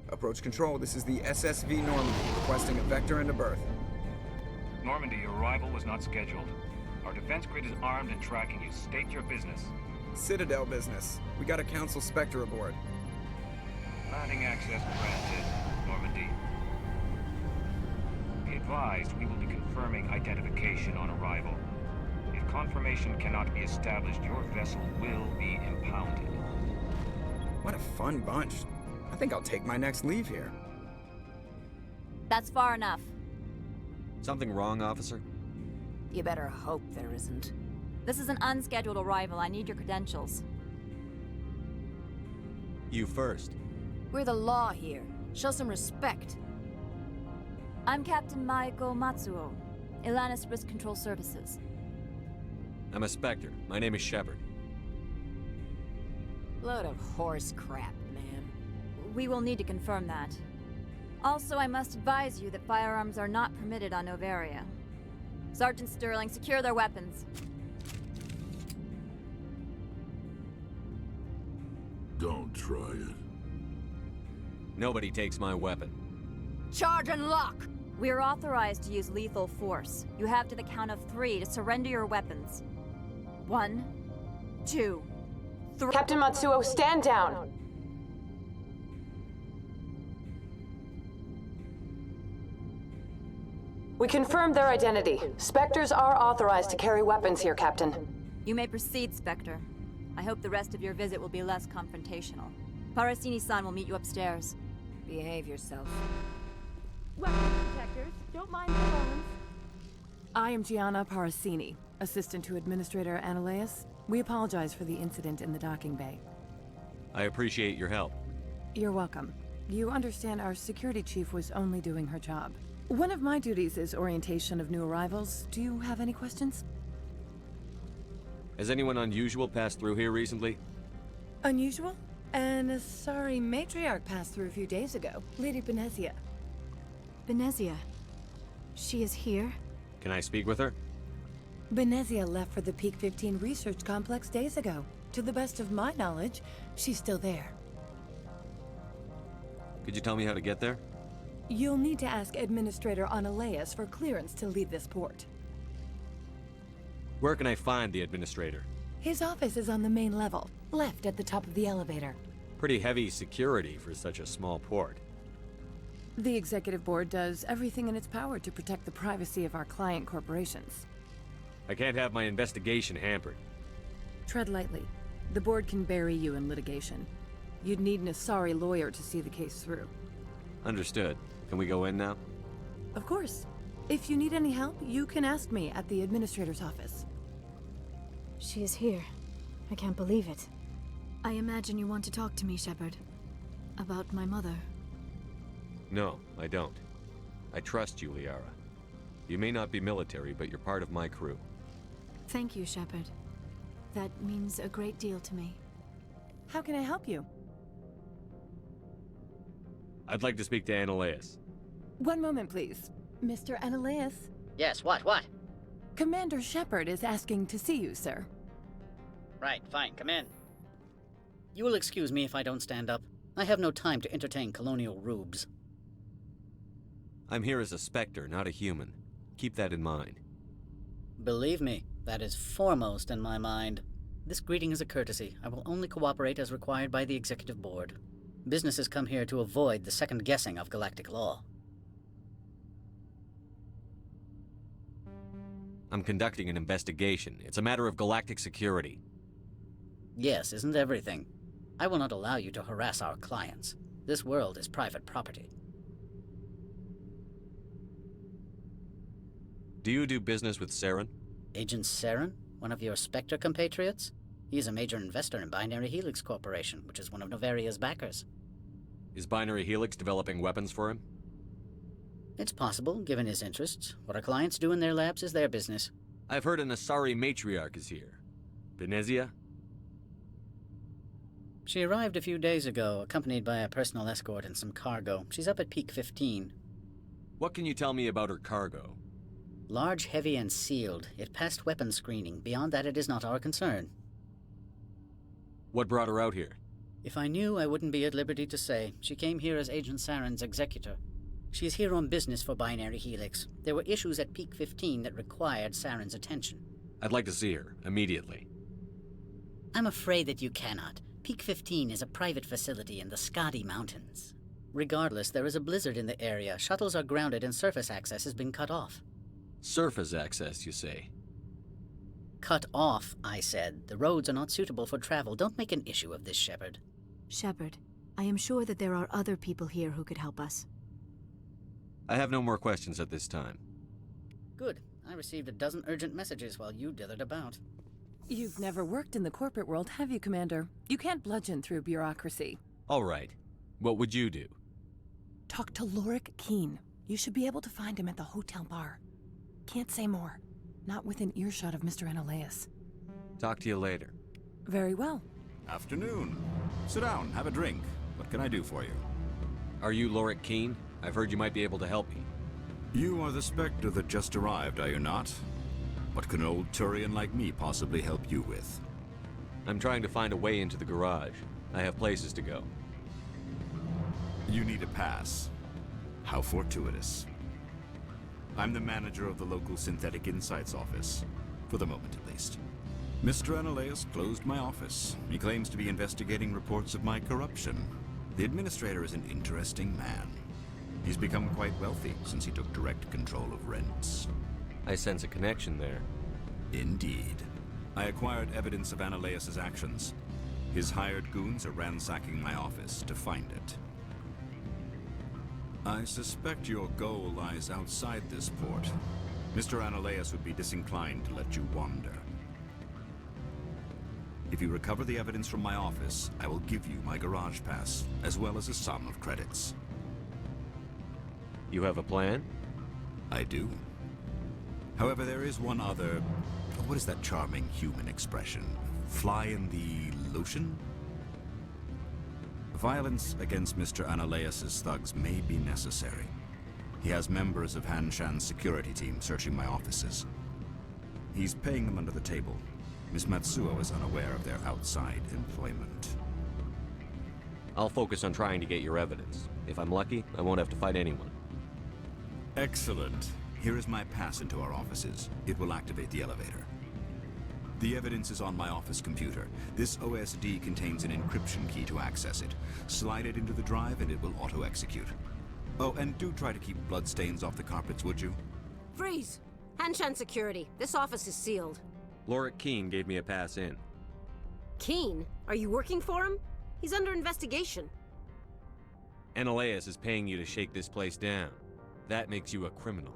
Approach control, this is the SSV Normandy, requesting a vector into berth. Normandy, your arrival was not scheduled. Our defense grid is armed and tracking you. State your business. Citadel business. We got a Council Spectre aboard. Landing access granted, Normandy. Be advised, we will be confirming identification on arrival. If confirmation cannot be established, your vessel will be impounded. What a fun bunch. I think I'll take my next leave here. That's far enough. Something wrong, officer? You better hope there isn't. This is an unscheduled arrival. I need your credentials. You first. We're the law here. Show some respect. I'm Captain Maiko Matsuo, Ilanis Risk Control Services. I'm a Spectre. My name is Shepard. Load of horse crap, man. We will need to confirm that. Also, I must advise you that firearms are not permitted on Novaria. Sergeant Sterling, secure their weapons. Don't try it. Nobody takes my weapon. Charge and lock! We're authorized to use lethal force. You have to the count of 3 to surrender your weapons. 1, 2, 3. Captain Matsuo, stand down! We confirmed their identity. Spectres are authorized to carry weapons here, Captain. You may proceed, Spectre. I hope the rest of your visit will be less confrontational. Parasini-san will meet you upstairs. Behave yourself. Weapons detectors, don't mind the phones. I am Gianna Parasini, assistant to Administrator Analeas. We apologize for the incident in the docking bay. I appreciate your help. You're welcome. You understand our security chief was only doing her job. One of my duties is orientation of new arrivals. Do you have any questions? Has anyone unusual passed through here recently? Unusual? An Asari matriarch passed through a few days ago. Lady Benezia. Benezia? She is here? Can I speak with her? Benezia left for the Peak 15 research complex days ago. To the best of my knowledge, she's still there. Could you tell me how to get there? You'll need to ask Administrator Analeas for clearance to leave this port. Where can I find the Administrator? His office is on the main level, left at the top of the elevator. Pretty heavy security for such a small port. The Executive Board does everything in its power to protect the privacy of our client corporations. I can't have my investigation hampered. Tread lightly. The Board can bury you in litigation. You'd need an Asari lawyer to see the case through. Understood. Can we go in now? Of course. If you need any help, you can ask me at the Administrator's office. She is here. I can't believe it. I imagine you want to talk to me, Shepard. About my mother. No, I don't. I trust you, Liara. You may not be military, but you're part of my crew. Thank you, Shepard. That means a great deal to me. How can I help you? I'd like to speak to Analeas. One moment, please. Mr. Analeas? Yes, what? Commander Shepard is asking to see you, sir. Right, fine, come in. You will excuse me if I don't stand up. I have no time to entertain colonial rubes. I'm here as a Spectre, not a human. Keep that in mind. Believe me, that is foremost in my mind. This greeting is a courtesy. I will only cooperate as required by the Executive Board. Businesses come here to avoid the second guessing of galactic law. I'm conducting an investigation. It's a matter of galactic security. Yes, isn't everything? I will not allow you to harass our clients. This world is private property. Do you do business with Saren? Agent Saren? One of your Spectre compatriots? He's a major investor in Binary Helix Corporation, which is one of Novaria's backers. Is Binary Helix developing weapons for him? It's possible, given his interests. What our clients do in their labs is their business. I've heard an Asari matriarch is here. Benezia? She arrived a few days ago, accompanied by a personal escort and some cargo. She's up at Peak 15. What can you tell me about her cargo? Large, heavy, and sealed. It passed weapons screening. Beyond that, it is not our concern. What brought her out here? If I knew, I wouldn't be at liberty to say. She came here as Agent Saren's executor. She's here on business for Binary Helix. There were issues at Peak 15 that required Saren's attention. I'd like to see her, immediately. I'm afraid that you cannot. Peak 15 is a private facility in the Skadi Mountains. Regardless, there is a blizzard in the area. Shuttles are grounded and surface access has been cut off. Surface access, you say? Cut off, I said. The roads are not suitable for travel. Don't make an issue of this, Shepard. Shepard, I am sure that there are other people here who could help us. I have no more questions at this time. Good. I received a dozen urgent messages while you dithered about. You've never worked in the corporate world, have you, Commander? You can't bludgeon through bureaucracy. All right. What would you do? Talk to Lorik Keen. You should be able to find him at the hotel bar. Can't say more. Not within earshot of Mr. Analaeus. Talk to you later. Very well. Afternoon. Sit down, have a drink. What can I do for you? Are you Lorik Keen? I've heard you might be able to help me. You are the Spectre that just arrived, are you not? What can an old Turian like me possibly help you with? I'm trying to find a way into the garage. I have places to go. You need a pass. How fortuitous. I'm the manager of the local Synthetic Insights office. For the moment, at least. Mr. Analaeus closed my office. He claims to be investigating reports of my corruption. The administrator is an interesting man. He's become quite wealthy since he took direct control of rents. I sense a connection there. Indeed. I acquired evidence of Analaeus' actions. His hired goons are ransacking my office to find it. I suspect your goal lies outside this port. Mr. Analaeus would be disinclined to let you wander. If you recover the evidence from my office, I will give you my garage pass, as well as a sum of credits. You have a plan? I do. However, there is one other... What is that charming human expression? Fly in the lotion? Violence against Mr. Analaeus' thugs may be necessary. He has members of Han Shan's security team searching my offices. He's paying them under the table. Miss Matsuo is unaware of their outside employment. I'll focus on trying to get your evidence. If I'm lucky, I won't have to fight anyone. Excellent. Here is my pass into our offices. It will activate the elevator. The evidence is on my office computer. This OSD contains an encryption key to access it. Slide it into the drive and it will auto-execute. Oh, and do try to keep bloodstains off the carpets, would you? Freeze! Hanshan security. This office is sealed. Lorik Keen gave me a pass in. Keen? Are you working for him? He's under investigation. Analaeus is paying you to shake this place down. That makes you a criminal.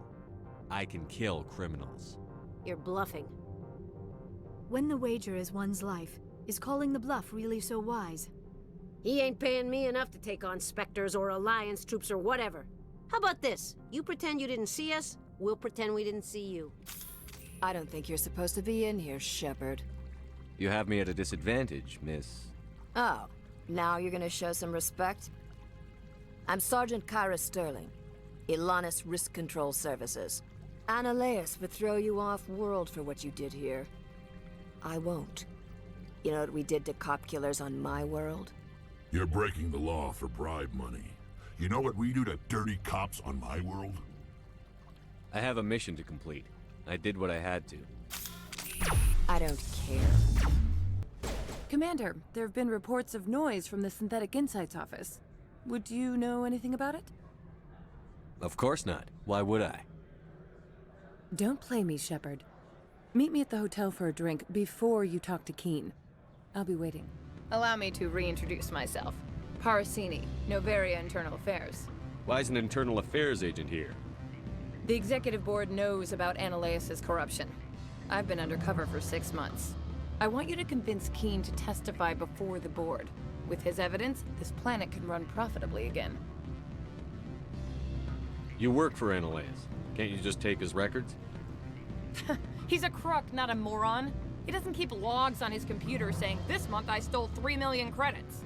I can kill criminals. You're bluffing. When the wager is one's life, is calling the bluff really so wise? He ain't paying me enough to take on Spectres or Alliance troops or whatever. How about this? You pretend you didn't see us, we'll pretend we didn't see you. I don't think you're supposed to be in here, Shepard. You have me at a disadvantage, miss. Oh, now you're gonna show some respect? I'm Sergeant Kyra Sterling, Ilanis Risk Control Services. Analaeus would throw you off-world for what you did here. I won't. You know what we did to cop killers on my world? You're breaking the law for bribe money. You know what we do to dirty cops on my world? I have a mission to complete. I did what I had to. I don't care. Commander, there have been reports of noise from the Synthetic Insights office. Would you know anything about it? Of course not. Why would I? Don't play me, Shepard. Meet me at the hotel for a drink before you talk to Keen. I'll be waiting. Allow me to reintroduce myself. Parasini, Novaria Internal Affairs. Why is an internal affairs agent here? The executive board knows about Analaeus' corruption. I've been undercover for 6 months. I want you to convince Keen to testify before the board. With his evidence, this planet can run profitably again. You work for Analaeus. Can't you just take his records? He's a crook, not a moron. He doesn't keep logs on his computer saying, "This month I stole 3 million credits."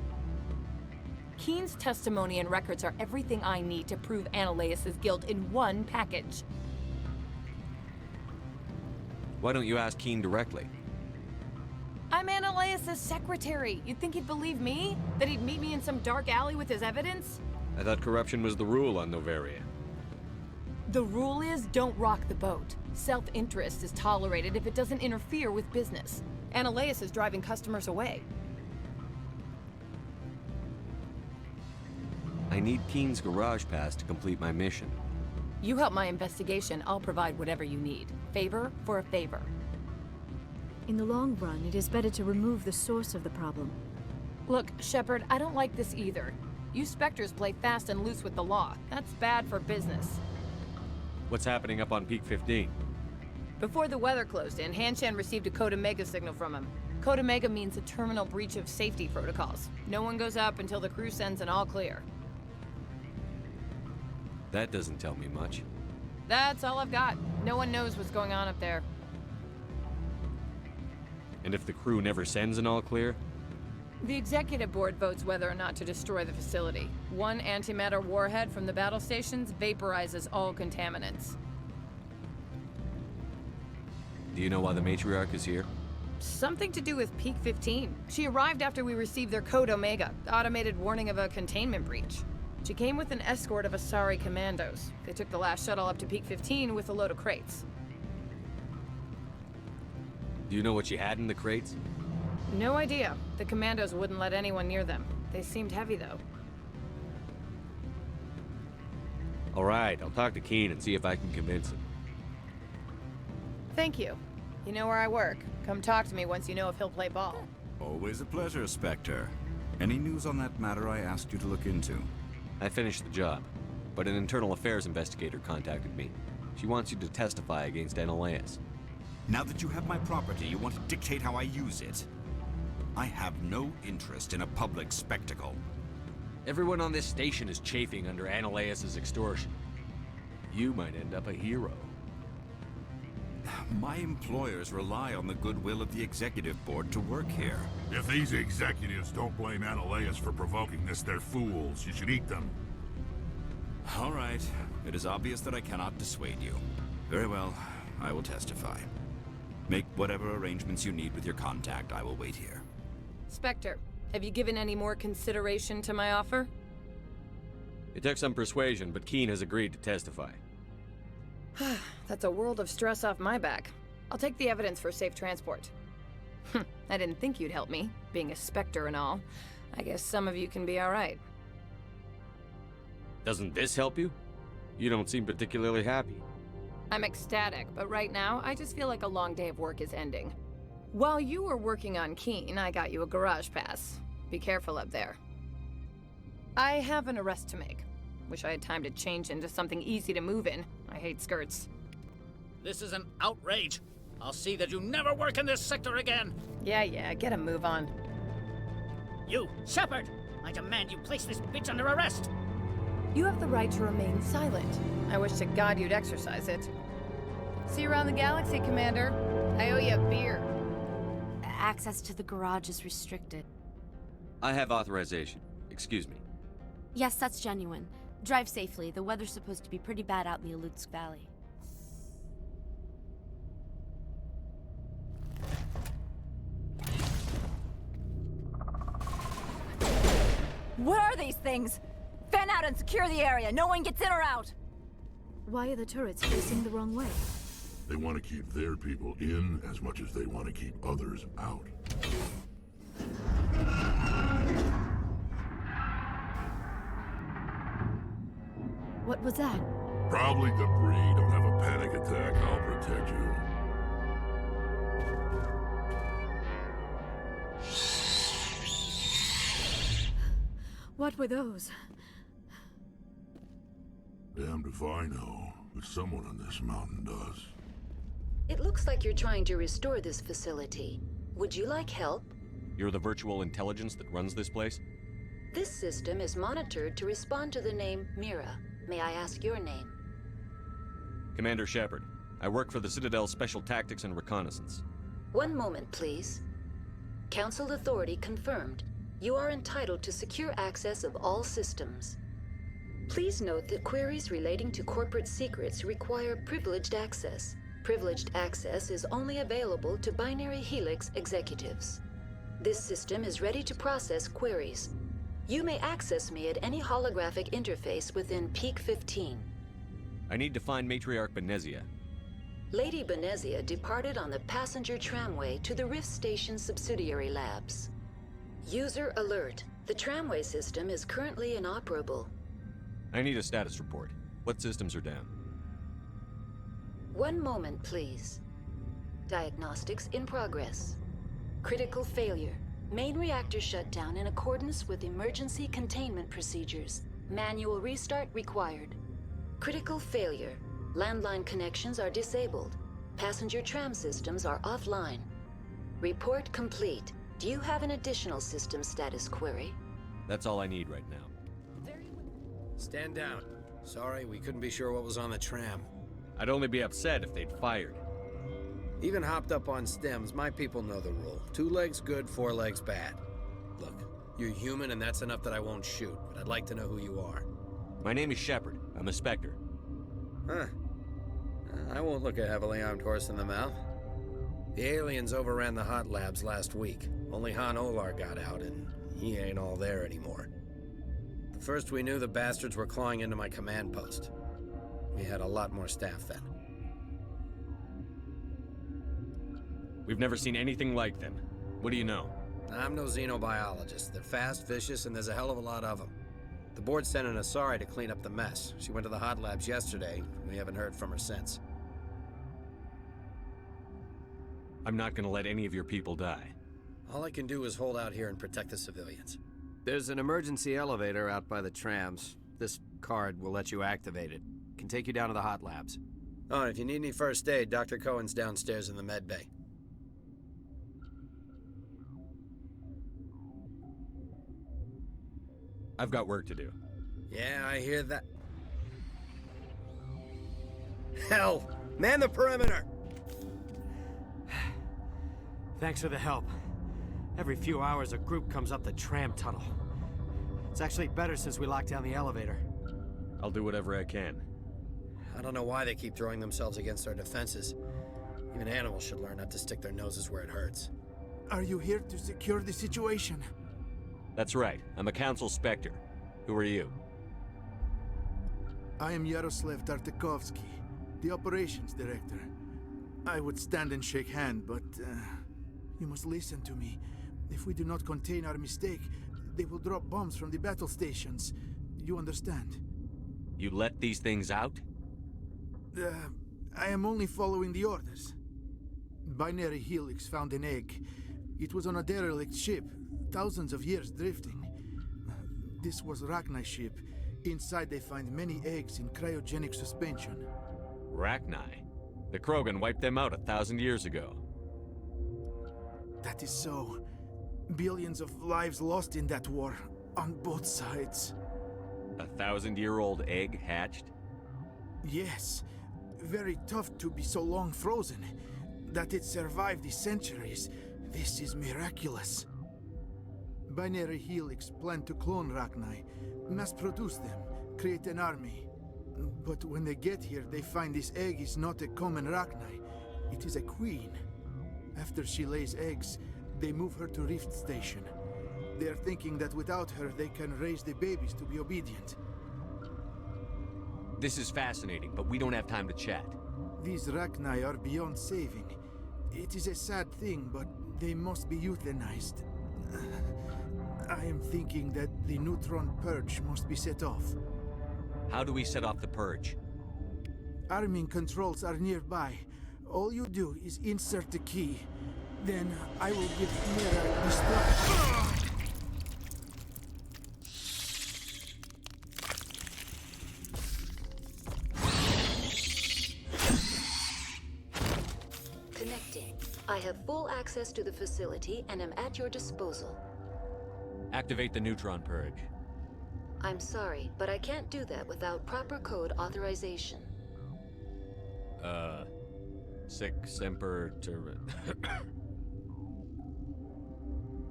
Keen's testimony and records are everything I need to prove Analaeus' guilt in one package. Why don't you ask Keen directly? I'm Analaeus. Analaeus' secretary. You'd think he'd believe me? That he'd meet me in some dark alley with his evidence? I thought corruption was the rule on Novaria. The rule is don't rock the boat. Self-interest is tolerated if it doesn't interfere with business. Analaeus is driving customers away. I need Keen's garage pass to complete my mission. You help my investigation, I'll provide whatever you need. Favor for a favor. In the long run, it is better to remove the source of the problem. Look, Shepard, I don't like this either. You Spectres play fast and loose with the law. That's bad for business. What's happening up on Peak 15? Before the weather closed in, Hanshan received a Code Omega signal from him. Code Omega means a terminal breach of safety protocols. No one goes up until the crew sends an all clear. That doesn't tell me much. That's all I've got. No one knows what's going on up there. And if the crew never sends an all clear? The executive board votes whether or not to destroy the facility. One antimatter warhead from the battle stations vaporizes all contaminants. Do you know why the matriarch is here? Something to do with Peak 15. She arrived after we received their Code Omega, automated warning of a containment breach. She came with an escort of Asari commandos. They took the last shuttle up to Peak 15 with a load of crates. Do you know what she had in the crates? No idea. The commandos wouldn't let anyone near them. They seemed heavy, though. All right, I'll talk to Keen and see if I can convince him. Thank you. You know where I work. Come talk to me once you know if he'll play ball. Always a pleasure, Spectre. Any news on that matter I asked you to look into? I finished the job, but an internal affairs investigator contacted me. She wants you to testify against Analaeus. Now that you have my property, you want to dictate how I use it? I have no interest in a public spectacle. Everyone on this station is chafing under Analaeus' extortion. You might end up a hero. My employers rely on the goodwill of the executive board to work here. If these executives don't blame Analaeus for provoking this, they're fools. You should eat them. All right. It is obvious that I cannot dissuade you. Very well. I will testify. Make whatever arrangements you need with your contact. I will wait here. Spectre, have you given any more consideration to my offer? It took some persuasion, but Keen has agreed to testify. That's a world of stress off my back. I'll take the evidence for safe transport. I didn't think you'd help me, being a Spectre and all. I guess some of you can be alright. Doesn't this help you? You don't seem particularly happy. I'm ecstatic, but right now, I just feel like a long day of work is ending. While you were working on Keen, I got you a garage pass. Be careful up there. I have an arrest to make. Wish I had time to change into something easy to move in. I hate skirts. This is an outrage. I'll see that you never work in this sector again. Yeah, get a move on. You, Shepard! I demand you place this bitch under arrest! You have the right to remain silent. I wish to God you'd exercise it. See you around the galaxy, Commander. I owe you a beer. Access to the garage is restricted. I have authorization. Excuse me. Yes, that's genuine. Drive safely. The weather's supposed to be pretty bad out in the Alutsk Valley. What are these things? Fan out and secure the area. No one gets in or out. Why are the turrets facing the wrong way? They want to keep their people in as much as they want to keep others out. What was that? Probably debris. Don't have a panic attack. I'll protect you. What were those? Damned if I know, but someone on this mountain does. It looks like you're trying to restore this facility. Would you like help? You're the virtual intelligence that runs this place? This system is monitored to respond to the name Mira. May I ask your name? Commander Shepard. I work for the Citadel Special Tactics and Reconnaissance. One moment, please. Council authority confirmed. You are entitled to secure access of all systems. Please note that queries relating to corporate secrets require privileged access. Privileged access is only available to Binary Helix executives. This system is ready to process queries. You may access me at any holographic interface within Peak 15. I need to find Matriarch Benezia. Lady Benezia departed on the passenger tramway to the Rift Station subsidiary labs. User alert. The tramway system is currently inoperable. I need a status report. What systems are down? One moment, please. Diagnostics in progress. Critical failure. Main reactor shut down in accordance with emergency containment procedures. Manual restart required. Critical failure. Landline connections are disabled. Passenger tram systems are offline. Report complete. Do you have an additional system status query? That's all I need right now. Stand down. Sorry, we couldn't be sure what was on the tram. I'd only be upset if they'd fired. Even hopped up on stems, my people know the rule. 2 legs good, 4 legs bad. Look, you're human and that's enough that I won't shoot, but I'd like to know who you are. My name is Shepard. I'm a Spectre. Huh. I won't look a heavily armed horse in the mouth. The aliens overran the hot labs last week. Only Han Olar got out, and he ain't all there anymore. The first we knew, the bastards were clawing into my command post. We had a lot more staff then. We've never seen anything like them. What do you know? I'm no xenobiologist. They're fast, vicious, and there's a hell of a lot of them. The board sent an Asari to clean up the mess. She went to the hot labs yesterday. We haven't heard from her since. I'm not gonna let any of your people die. All I can do is hold out here and protect the civilians. There's an emergency elevator out by the trams. This card will let you activate it. Can take you down to the hot labs. Oh, and if you need any first aid, Dr. Cohen's downstairs in the med bay. I've got work to do. Yeah, I hear that. Hell! Man the perimeter! Thanks for the help. Every few hours, a group comes up the tram tunnel. It's actually better since we locked down the elevator. I'll do whatever I can. I don't know why they keep throwing themselves against our defenses. Even animals should learn not to stick their noses where it hurts. Are you here to secure the situation? That's right. I'm a Council Spectre. Who are you? I am Yaroslav Tartakovsky, the Operations Director. I would stand and shake hand, but you must listen to me. If we do not contain our mistake, they will drop bombs from the battle stations. You understand? You let these things out? I am only following the orders. Binary Helix found an egg. It was on a derelict ship, thousands of years drifting. This was Rachni's ship. Inside they find many eggs in cryogenic suspension. Rachni? The Krogan wiped them out 1,000 years ago. That is so. Billions of lives lost in that war, on both sides. 1,000-year-old egg hatched? Yes. Very tough to be so long frozen. That it survived the centuries. This is miraculous. Binary Helix planned to clone Rachni, mass-produce them, create an army. But when they get here, they find this egg is not a common Rachni. It is a queen. After she lays eggs, they move her to Rift Station. They are thinking that without her, they can raise the babies to be obedient. This is fascinating, but we don't have time to chat. These Rachni are beyond saving. It is a sad thing, but they must be euthanized. I am thinking that the neutron purge must be set off. How do we set off the purge? Arming controls are nearby. All you do is insert the key. Then I will give Mira the strike. Connecting. I have full access to the facility and am at your disposal. Activate the neutron purge. I'm sorry, but I can't do that without proper code authorization. Sic semper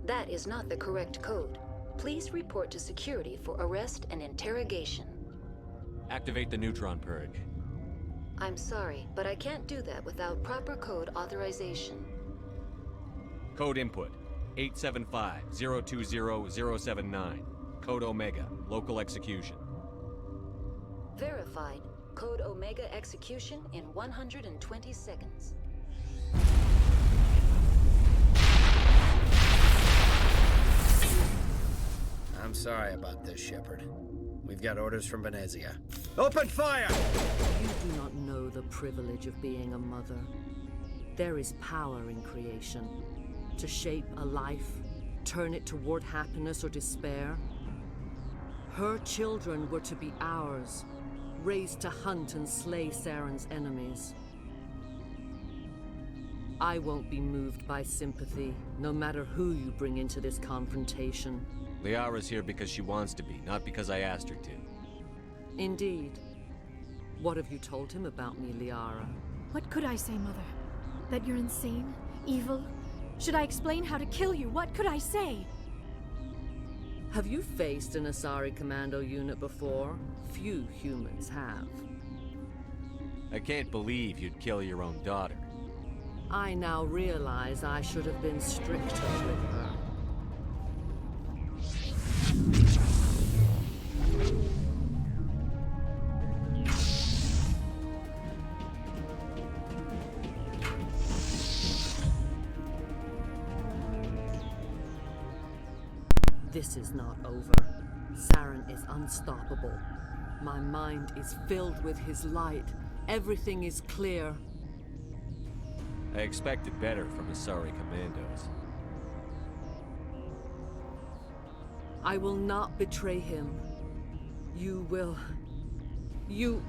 That is not the correct code. Please report to security for arrest and interrogation. Activate the neutron purge. I'm sorry, but I can't do that without proper code authorization. Code input. 875-020-079. Code Omega. Local execution. Verified. Code Omega execution in 120 seconds. I'm sorry about this, Shepard. We've got orders from Venezia. Open fire! You do not know the privilege of being a mother. There is power in creation. To shape a life, turn it toward happiness or despair. Her children were to be ours, raised to hunt and slay Saren's enemies. I won't be moved by sympathy, no matter who you bring into this confrontation. Liara's here because she wants to be, not because I asked her to. Indeed. What have you told him about me, Liara? What could I say, Mother? That you're insane? Evil? Should I explain how to kill you? What could I say? Have you faced an Asari commando unit before? Few humans have. I can't believe you'd kill your own daughter. I now realize I should have been stricter with her. This is not over. Saren is unstoppable. My mind is filled with his light. Everything is clear. I expected better from Asari commandos. I will not betray him. You will... You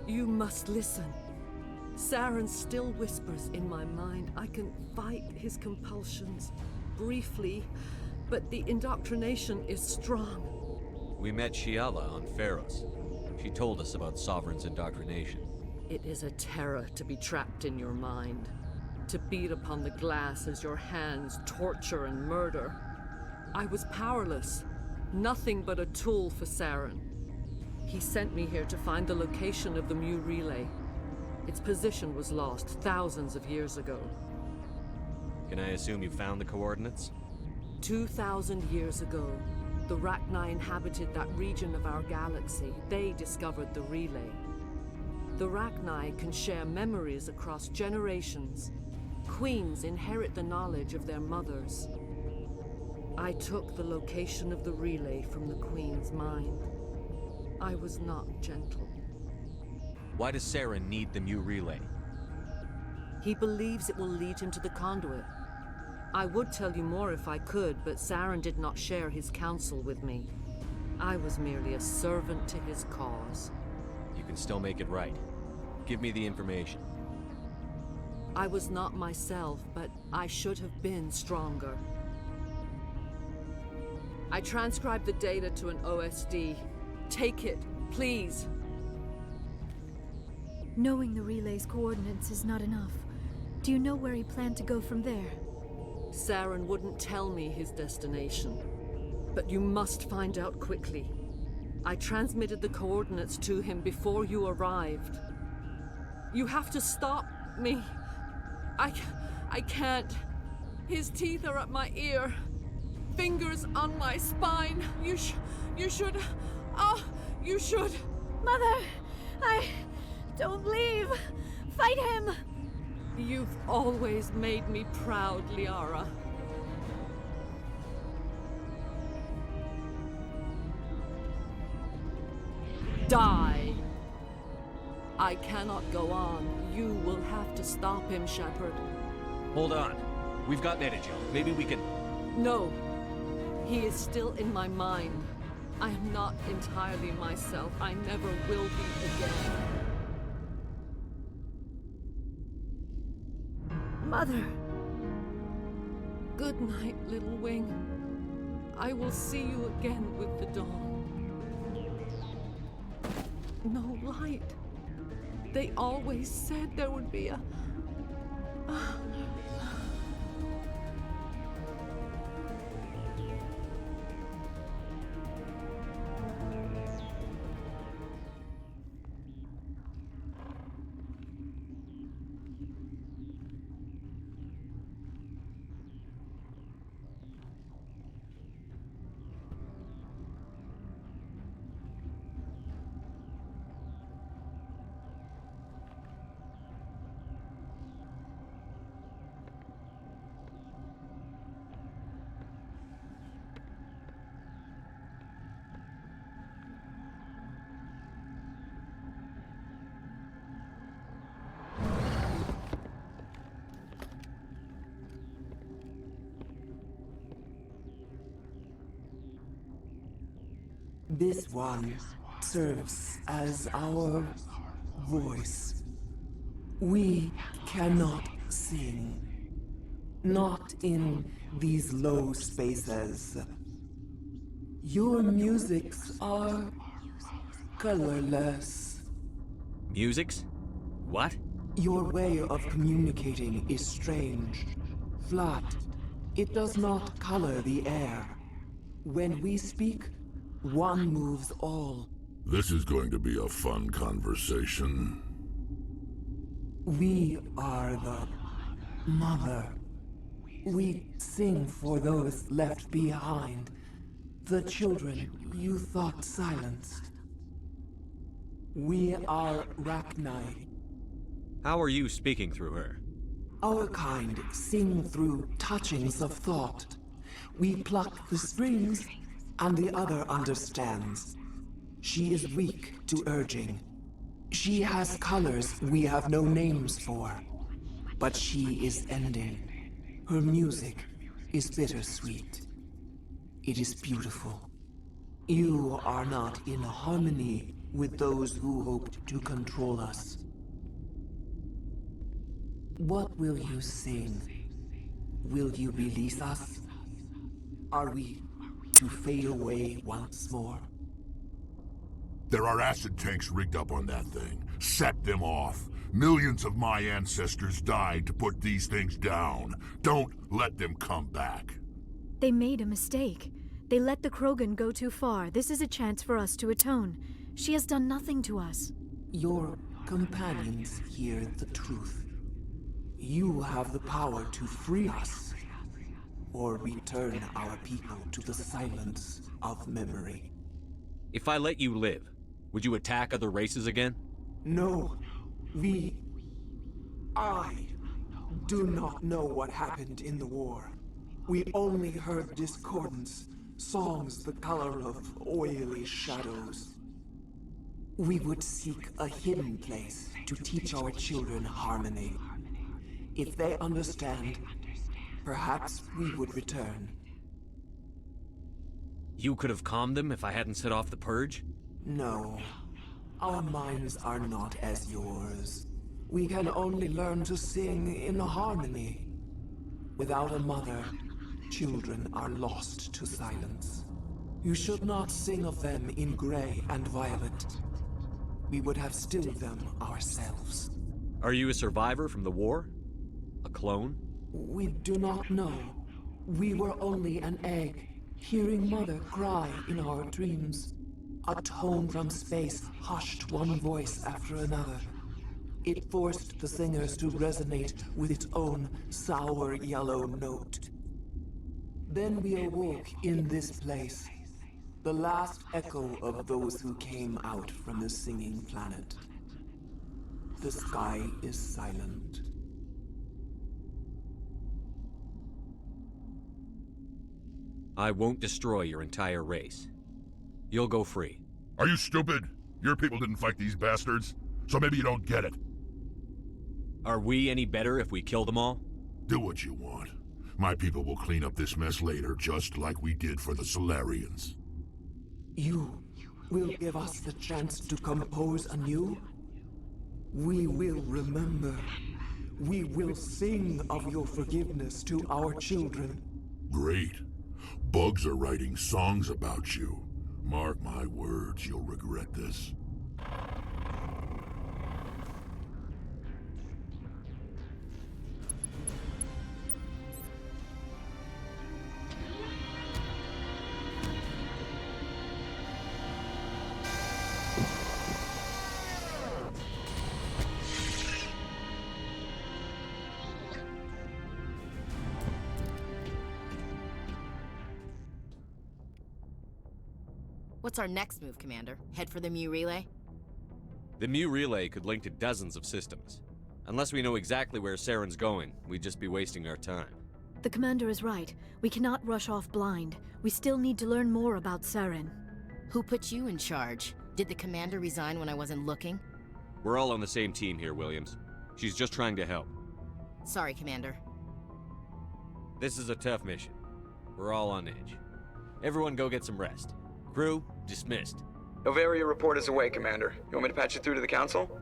must listen. Saren still whispers in my mind. I can fight his compulsions, briefly, but the indoctrination is strong. We met Shiala on Pharos. She told us about Sovereign's indoctrination. It is a terror to be trapped in your mind, to beat upon the glass as your hands torture and murder. I was powerless, nothing but a tool for Saren. He sent me here to find the location of the Mu relay. Its position was lost thousands of years ago. Can I assume you found the coordinates? 2,000 years ago, the Rachni inhabited that region of our galaxy. They discovered the relay. The Rachni can share memories across generations. Queens inherit the knowledge of their mothers. I took the location of the relay from the Queen's mind. I was not gentle. Why does Saren need the Mu relay? He believes it will lead him to the conduit. I would tell you more if I could, but Saren did not share his counsel with me. I was merely a servant to his cause. You can still make it right. Give me the information. I was not myself, but I should have been stronger. I transcribed the data to an OSD. Take it, please. Knowing the relay's coordinates is not enough. Do you know where he planned to go from there? Saren wouldn't tell me his destination. But you must find out quickly. I transmitted the coordinates to him before you arrived. You have to stop me. I can't. His teeth are at my ear. Fingers on my spine. You should... Oh, you should... Mother! Don't leave! Fight him! You've always made me proud, Liara. Die! I cannot go on. You will have to stop him, Shepard. Hold on. We've got Metajo. Maybe we can... No. He is still in my mind. I am not entirely myself. I never will be again. Mother! Good night, little wing. I will see you again with the dawn. No light. They always said there would be a... This one serves as our voice. We cannot sing. Not in these low spaces. Your musics are colorless. Musics? What? Your way of communicating is strange. Flat. It does not color the air. When we speak, one moves all. This is going to be a fun conversation. We are the mother. We sing for those left behind. The children you thought silenced. We are Rachni. How are you speaking through her? Our kind sing through touchings of thought. We pluck the strings, and the other understands. She is weak to urging. She has colors we have no names for. But she is ending. Her music is bittersweet. It is beautiful. You are not in harmony with those who hoped to control us. What will you sing? Will you release us? Are we to fade away once more? There are acid tanks rigged up on that thing. Set them off. Millions of my ancestors died to put these things down. Don't let them come back. They made a mistake. They let the Krogan go too far. This is a chance for us to atone. She has done nothing to us. Your companions hear the truth. You have the power to free us, or return our people to the silence of memory. If I let you live, would you attack other races again? No. I do not know what happened in the war. We only heard discordance, songs the color of oily shadows. We would seek a hidden place to teach our children harmony. If they understand, perhaps we would return. You could have calmed them if I hadn't set off the purge? No. Our minds are not as yours. We can only learn to sing in harmony. Without a mother, children are lost to silence. You should not sing of them in gray and violet. We would have stilled them ourselves. Are you a survivor from the war? A clone? We do not know. We were only an egg, hearing Mother cry in our dreams. A tone from space hushed one voice after another. It forced the singers to resonate with its own sour yellow note. Then we awoke in this place, the last echo of those who came out from the singing planet. The sky is silent. I won't destroy your entire race. You'll go free. Are you stupid? Your people didn't fight these bastards, so maybe you don't get it. Are we any better if we kill them all? Do what you want. My people will clean up this mess later, just like we did for the Solarians. You will give us the chance to compose anew? We will remember. We will sing of your forgiveness to our children. Great. Bugs are writing songs about you. Mark my words, you'll regret this. What's our next move, Commander? Head for the Mu Relay? The Mu Relay could link to dozens of systems. Unless we know exactly where Saren's going, we'd just be wasting our time. The Commander is right. We cannot rush off blind. We still need to learn more about Saren. Who put you in charge? Did the Commander resign when I wasn't looking? We're all on the same team here, Williams. She's just trying to help. Sorry, Commander. This is a tough mission. We're all on edge. Everyone go get some rest. Crew, dismissed. Novaria report is away, Commander. You want me to patch you through to the Council?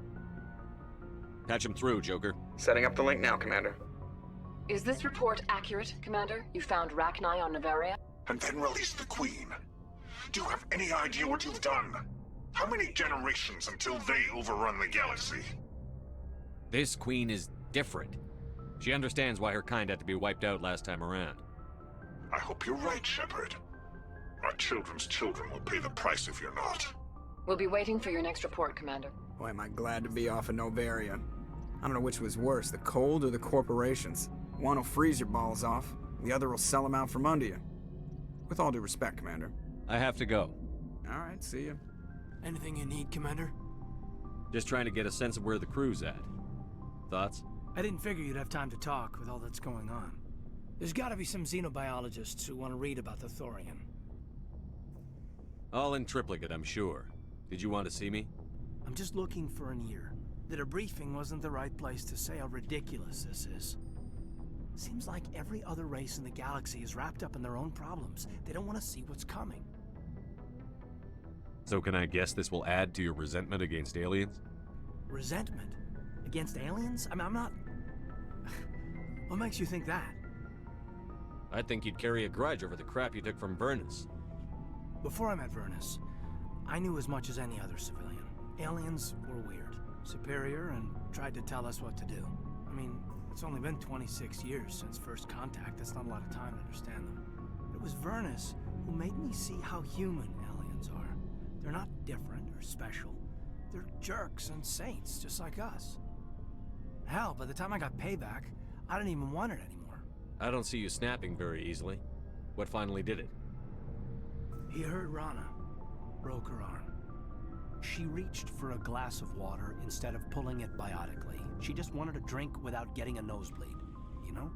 Patch him through, Joker. Setting up the link now, Commander. Is this report accurate, Commander? You found Rachni on Novaria? And then release the Queen. Do you have any idea what you've done? How many generations until they overrun the galaxy? This queen is different. She understands why her kind had to be wiped out last time around. I hope you're right, Shepard. Our children's children will pay the price if you're not. We'll be waiting for your next report, Commander. Boy, am I glad to be off of Novaria. I don't know which was worse, the cold or the corporations. One will freeze your balls off, the other will sell them out from under you. With all due respect, Commander. I have to go. All right, see you. Anything you need, Commander? Just trying to get a sense of where the crew's at. Thoughts? I didn't figure you'd have time to talk with all that's going on. There's gotta be some xenobiologists who want to read about the Thorian. All in triplicate, I'm sure. Did you want to see me? I'm just looking for an ear. The debriefing wasn't the right place to say how ridiculous this is. Seems like every other race in the galaxy is wrapped up in their own problems. They don't want to see what's coming. So can I guess this will add to your resentment against aliens? Resentment? Against aliens? I mean, I'm not... What makes you think that? I'd think you'd carry a grudge over the crap you took from Vernus. Before I met Vernus, I knew as much as any other civilian. Aliens were weird, superior, and tried to tell us what to do. I mean, it's only been 26 years since first contact. That's not a lot of time to understand them. But it was Vernus who made me see how human aliens are. They're not different or special. They're jerks and saints, just like us. Hell, by the time I got payback, I didn't even want it anymore. I don't see you snapping very easily. What finally did it? He hurt Rana, broke her arm. She reached for a glass of water instead of pulling it biotically. She just wanted a drink without getting a nosebleed, you know?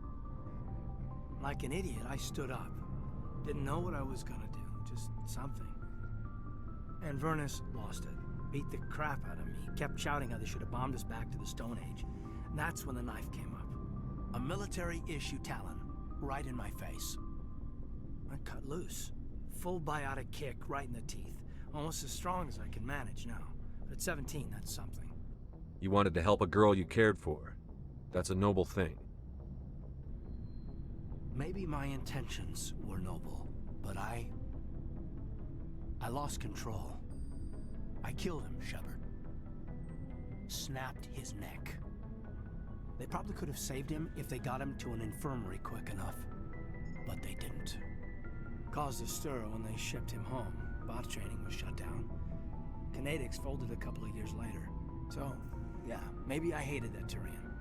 Like an idiot, I stood up. Didn't know what I was gonna do, just something. And Vernus lost it. Beat the crap out of me. Kept shouting how they should have bombed us back to the Stone Age. And that's when the knife came up. A military-issue Talon, right in my face. I cut loose. Full biotic kick right in the teeth. Almost as strong as I can manage now. But at 17, that's something. You wanted to help a girl you cared for. That's a noble thing. Maybe my intentions were noble, but I lost control. I killed him, Shepard. Snapped his neck. They probably could have saved him if they got him to an infirmary quick enough. But they didn't. Caused a stir when they shipped him home. Bot training was shut down. Kinetics folded a couple of years later. So, yeah, maybe I hated that Turian.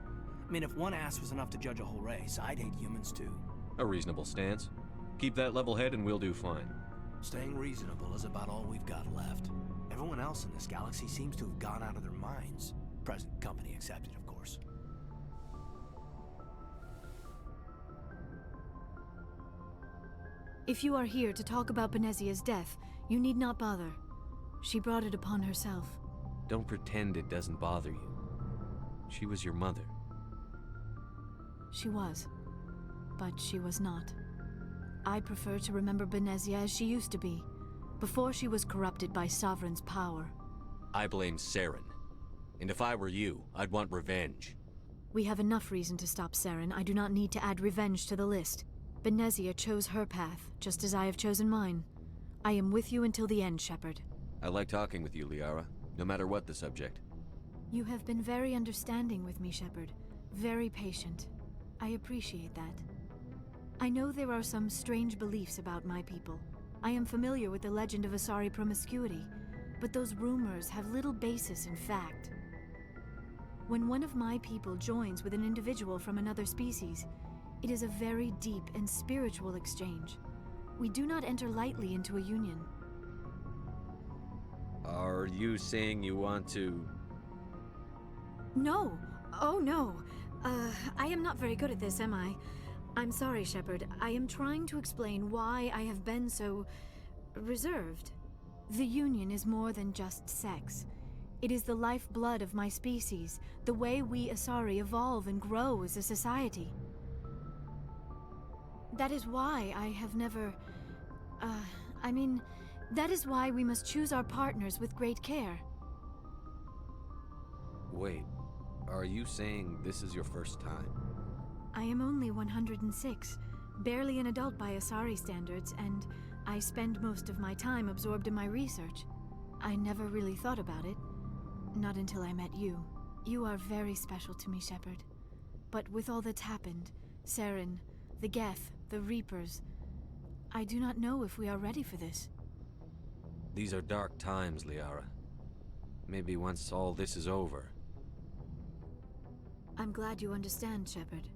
I mean, if one ass was enough to judge a whole race, I'd hate humans too. A reasonable stance. Keep that level head and we'll do fine. Staying reasonable is about all we've got left. Everyone else in this galaxy seems to have gone out of their minds. Present company accepted, of course. If you are here to talk about Benezia's death, you need not bother. She brought it upon herself. Don't pretend it doesn't bother you. She was your mother. She was. But she was not. I prefer to remember Benezia as she used to be, before she was corrupted by Sovereign's power. I blame Saren. And if I were you, I'd want revenge. We have enough reason to stop Saren. I do not need to add revenge to the list. Benezia chose her path, just as I have chosen mine. I am with you until the end, Shepard. I like talking with you, Liara, no matter what the subject. You have been very understanding with me, Shepard. Very patient. I appreciate that. I know there are some strange beliefs about my people. I am familiar with the legend of Asari promiscuity, but those rumors have little basis in fact. When one of my people joins with an individual from another species, it is a very deep and spiritual exchange. We do not enter lightly into a union. Are you saying you want to... No. Oh, no. I am not very good at this, am I? I'm sorry, Shepard. I am trying to explain why I have been so... reserved. The Union is more than just sex. It is the lifeblood of my species, the way we Asari evolve and grow as a society. That is why I have never... I mean, That is why we must choose our partners with great care. Wait, are you saying this is your first time? I am only 106, barely an adult by Asari standards, and I spend most of my time absorbed in my research. I never really thought about it. Not until I met you. You are very special to me, Shepard. But with all that's happened, Saren, the Geth, the Reapers, I do not know if we are ready for this. These are dark times, Liara. Maybe once all this is over. I'm glad you understand, Shepard.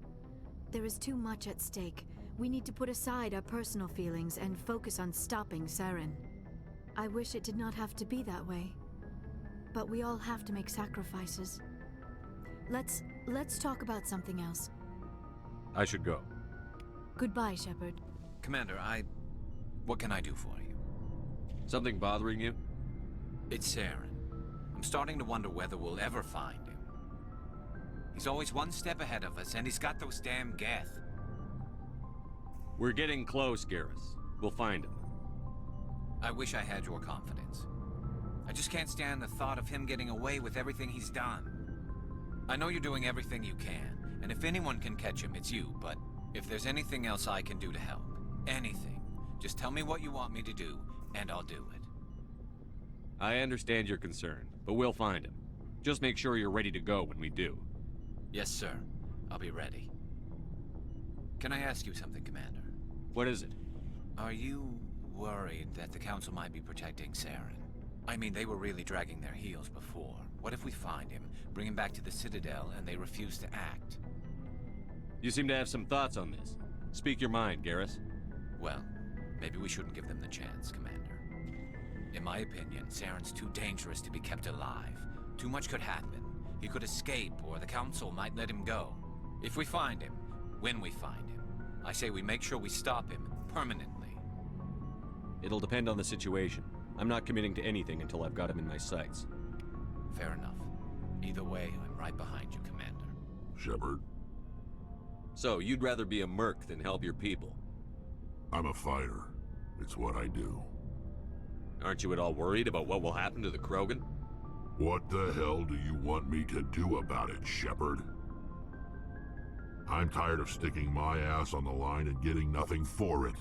There is too much at stake. We need to put aside our personal feelings and focus on stopping Saren. I wish it did not have to be that way. But we all have to make sacrifices. Let's talk about something else. I should go. Goodbye, Shepard. Commander, what can I do for you? Something bothering you? It's Saren. I'm starting to wonder whether we'll ever find him. He's always one step ahead of us, and he's got those damn Geth. We're getting close, Garrus. We'll find him. I wish I had your confidence. I just can't stand the thought of him getting away with everything he's done. I know you're doing everything you can, and if anyone can catch him, it's you, but if there's anything else I can do to help, anything, just tell me what you want me to do, and I'll do it. I understand your concern, but we'll find him. Just make sure you're ready to go when we do. Yes, sir. I'll be ready. Can I ask you something, Commander? What is it? Are you worried that the Council might be protecting Saren? I mean, they were really dragging their heels before. What if we find him, bring him back to the Citadel, and they refuse to act? You seem to have some thoughts on this. Speak your mind, Garrus. Well, maybe we shouldn't give them the chance, Commander. In my opinion, Saren's too dangerous to be kept alive. Too much could happen. He could escape, or the Council might let him go. If we find him, when we find him, I say we make sure we stop him permanently. It'll depend on the situation. I'm not committing to anything until I've got him in my sights. Fair enough. Either way, I'm right behind you, Commander. Shepard? So, you'd rather be a merc than help your people? I'm a fighter. It's what I do. Aren't you at all worried about what will happen to the Krogan? What the hell do you want me to do about it, Shepard? I'm tired of sticking my ass on the line and getting nothing for it.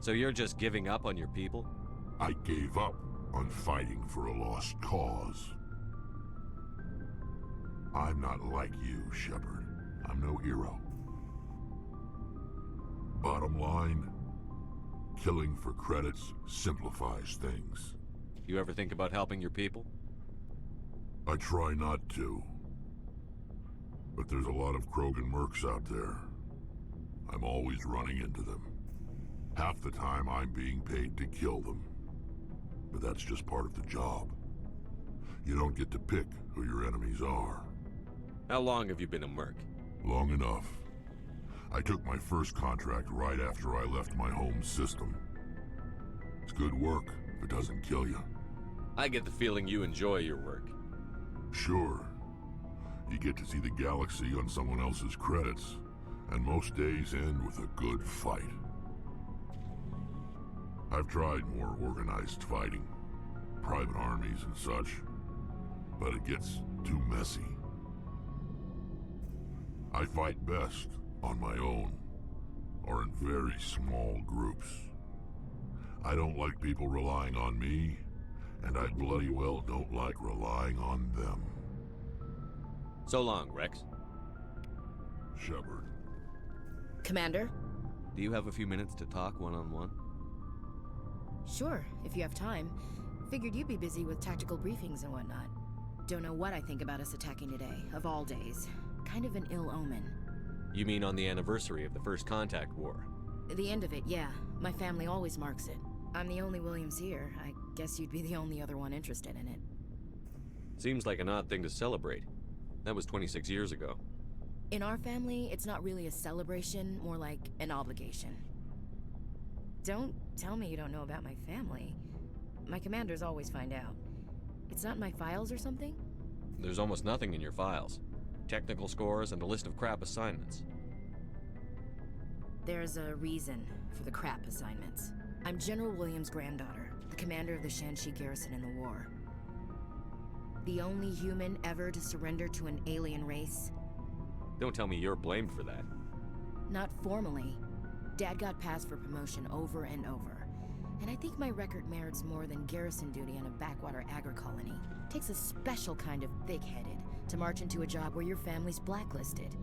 So you're just giving up on your people? I gave up on fighting for a lost cause. I'm not like you, Shepard. I'm no hero. Bottom line, killing for credits simplifies things. You ever think about helping your people? I try not to. But there's a lot of Krogan mercs out there. I'm always running into them. Half the time I'm being paid to kill them. But that's just part of the job. You don't get to pick who your enemies are. How long have you been a merc? Long enough. I took my first contract right after I left my home system. It's good work if it doesn't kill you. I get the feeling you enjoy your work. Sure. You get to see the galaxy on someone else's credits, and most days end with a good fight. I've tried more organized fighting, private armies and such, but it gets too messy. I fight best on my own, or in very small groups. I don't like people relying on me, and I bloody well don't like relying on them. So long, Rex. Shepard. Commander? Do you have a few minutes to talk one-on-one? Sure, if you have time. Figured you'd be busy with tactical briefings and whatnot. Don't know what I think about us attacking today, of all days. Kind of an ill omen. You mean on the anniversary of the First Contact War? The end of it, yeah. My family always marks it. I'm the only Williams here. I guess you'd be the only other one interested in it. Seems like an odd thing to celebrate. That was 26 years ago. In our family, it's not really a celebration, more like an obligation. Don't tell me you don't know about my family. My commanders always find out. It's not in my files or something? There's almost nothing in your files. Technical scores and a list of crap assignments. There's a reason for the crap assignments. I'm General Williams' granddaughter. the commander of the Shanxi garrison in the war. The only human ever to surrender to an alien race. Don't tell me you're blamed for that. Not formally. Dad got passed for promotion over and over. And I think my record merits more than garrison duty on a backwater agri-colony. Takes a special kind of thick-headed to march into a job where your family's blacklisted.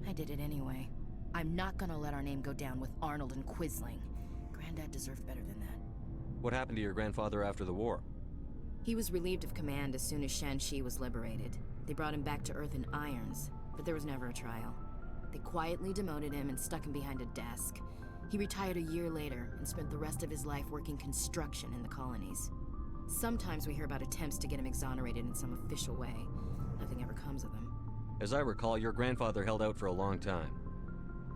I did it anyway. I'm not gonna let our name go down with Arnold and Quisling. Granddad deserved better than that. What happened to your grandfather after the war? He was relieved of command as soon as Shanxi was liberated. They brought him back to Earth in irons, but there was never a trial. They quietly demoted him and stuck him behind a desk. He retired a year later and spent the rest of his life working construction in the colonies. Sometimes we hear about attempts to get him exonerated in some official way. Nothing ever comes of them. As I recall, your grandfather held out for a long time.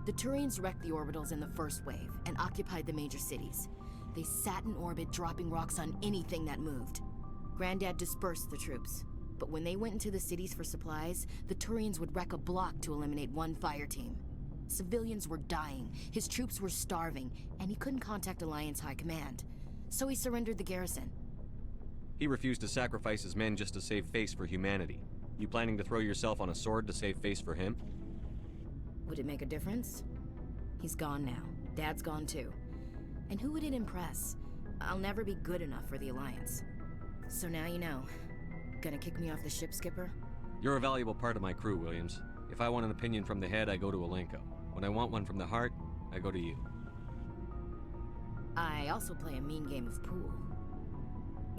The Turians wrecked the orbitals in the first wave and occupied the major cities. They sat in orbit, dropping rocks on anything that moved. Granddad dispersed the troops, but when they went into the cities for supplies, the Turians would wreck a block to eliminate one fire team. Civilians were dying, his troops were starving, and he couldn't contact Alliance High Command. So he surrendered the garrison. He refused to sacrifice his men just to save face for humanity. You planning to throw yourself on a sword to save face for him? Would it make a difference? He's gone now. Dad's gone too. And who would it impress? I'll never be good enough for the Alliance. So now you know. Gonna kick me off the ship, Skipper? You're a valuable part of my crew, Williams. If I want an opinion from the head, I go to Alenko. When I want one from the heart, I go to you. I also play a mean game of pool.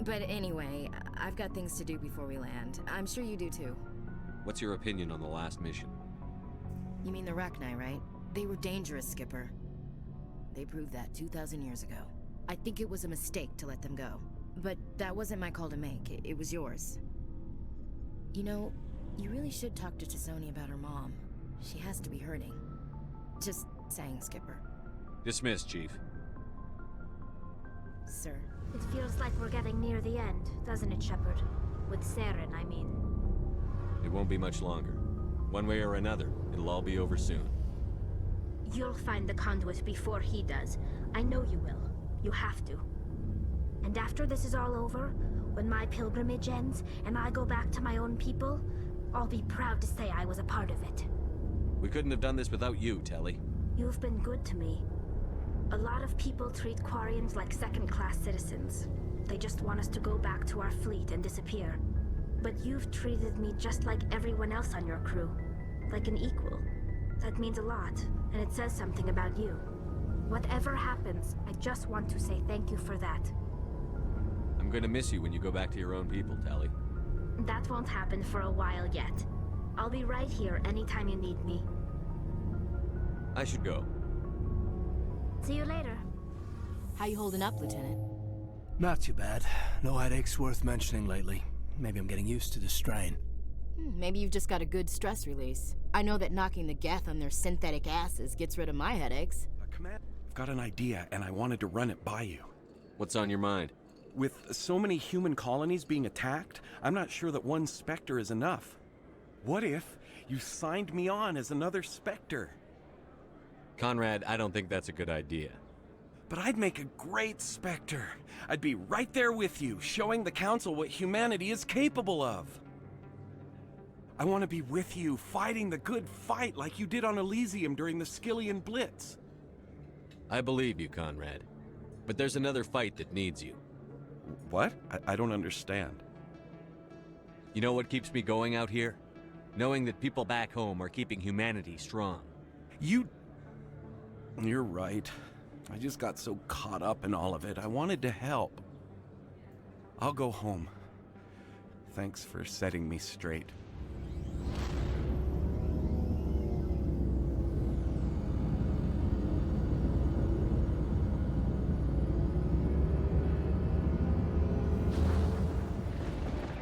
But anyway, I've got things to do before we land. I'm sure you do too. What's your opinion on the last mission? You mean the Rachni, right? They were dangerous, Skipper. They proved that 2,000 years ago. I think it was a mistake to let them go. But that wasn't my call to make. It was yours. You know, you really should talk to Tizoni about her mom. She has to be hurting. Just saying, Skipper. Dismissed, Chief. Sir. It feels like we're getting near the end, doesn't it, Shepard? With Saren, I mean. It won't be much longer. One way or another, it'll all be over soon. You'll find the conduit before he does. I know you will. You have to. And after this is all over, when my pilgrimage ends and I go back to my own people, I'll be proud to say I was a part of it. We couldn't have done this without you, Telly. You've been good to me. A lot of people treat Quarians like second-class citizens. They just want us to go back to our fleet and disappear. But you've treated me just like everyone else on your crew. Like an equal. That means a lot, and it says something about you. Whatever happens, I just want to say thank you for that. I'm gonna miss you when you go back to your own people, Telly. That won't happen for a while yet. I'll be right here anytime you need me. I should go. See you later. How you holding up, Lieutenant? Not too bad. No headaches worth mentioning lately. Maybe I'm getting used to the strain. Maybe you've just got a good stress release. I know that knocking the geth on their synthetic asses gets rid of my headaches. Command, I've got an idea, and I wanted to run it by you. What's on your mind? With so many human colonies being attacked, I'm not sure that one Spectre is enough. What if you signed me on as another Spectre? Conrad, I don't think that's a good idea. But I'd make a great Spectre. I'd be right there with you, showing the Council what humanity is capable of. I want to be with you, fighting the good fight like you did on Elysium during the Skillian Blitz. I believe you, Conrad. But there's another fight that needs you. What? I don't understand. You know what keeps me going out here? Knowing that people back home are keeping humanity strong. You're right. I just got so caught up in all of it. I wanted to help. I'll go home. Thanks for setting me straight.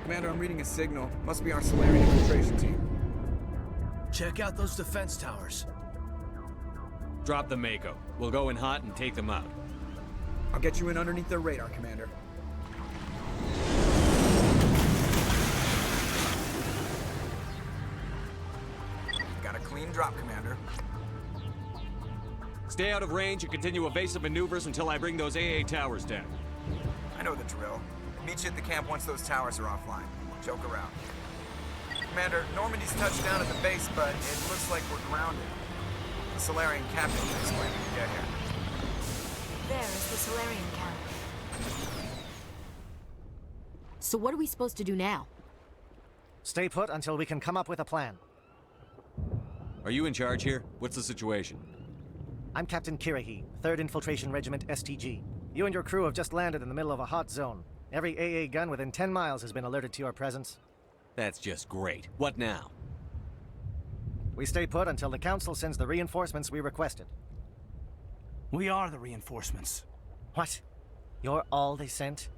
Commander, I'm reading a signal. Must be our Solarian infiltration team. Check out those defense towers. Drop the Mako. We'll go in hot and take them out. I'll get you in underneath their radar, Commander. Got a clean drop, Commander. Stay out of range and continue evasive maneuvers until I bring those AA towers down. I know the drill. Meet you at the camp once those towers are offline. Joke around. Commander, Normandy's touched down at the base, but it looks like we're grounded. The Solarian captain can explain when we get here. There is the Solarian camp. So what are we supposed to do now? Stay put until we can come up with a plan. Are you in charge here? What's the situation? I'm Captain Kirahi, 3rd Infiltration Regiment STG. You and your crew have just landed in the middle of a hot zone. Every AA gun within 10 miles has been alerted to your presence. That's just great. What now? We stay put until the Council sends the reinforcements we requested. We are the reinforcements. What? You're all they sent?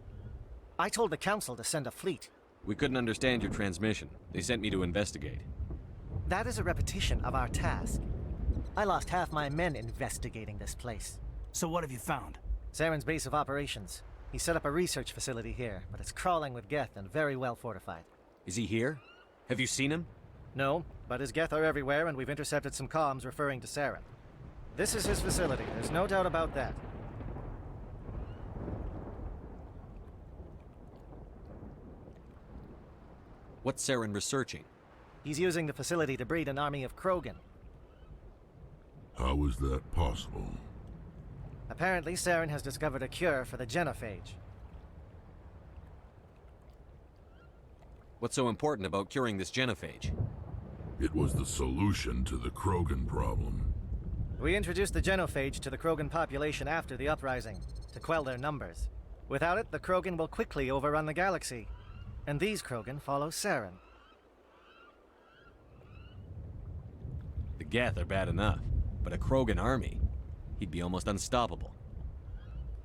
I told the Council to send a fleet. We couldn't understand your transmission. They sent me to investigate. That is a repetition of our task. I lost half my men investigating this place. So what have you found? Saren's base of operations. He set up a research facility here, but it's crawling with Geth and very well fortified. Is he here? Have you seen him? No, but his Geth are everywhere and we've intercepted some comms referring to Saren. This is his facility, there's no doubt about that. What's Saren researching? He's using the facility to breed an army of Krogan. How is that possible? Apparently, Saren has discovered a cure for the genophage. What's so important about curing this genophage? It was the solution to the Krogan problem. We introduced the genophage to the Krogan population after the uprising, to quell their numbers. Without it, the Krogan will quickly overrun the galaxy. And these Krogan follow Saren. The Geth are bad enough, but a Krogan army? He'd be almost unstoppable.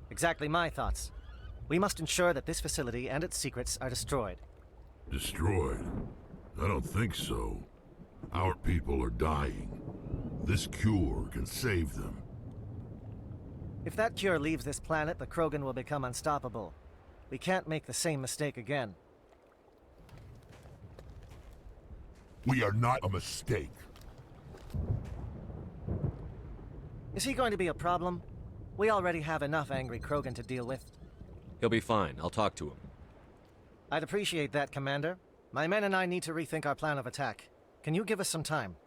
Exactly my thoughts. We must ensure that this facility and its secrets are destroyed. Destroyed? I don't think so. Our people are dying. This cure can save them. If that cure leaves this planet, the Krogan will become unstoppable. We can't make the same mistake again. We are not a mistake. Is he going to be a problem? We already have enough angry Krogan to deal with. He'll be fine. I'll talk to him. I'd appreciate that, Commander. My men and I need to rethink our plan of attack. Can you give us some time?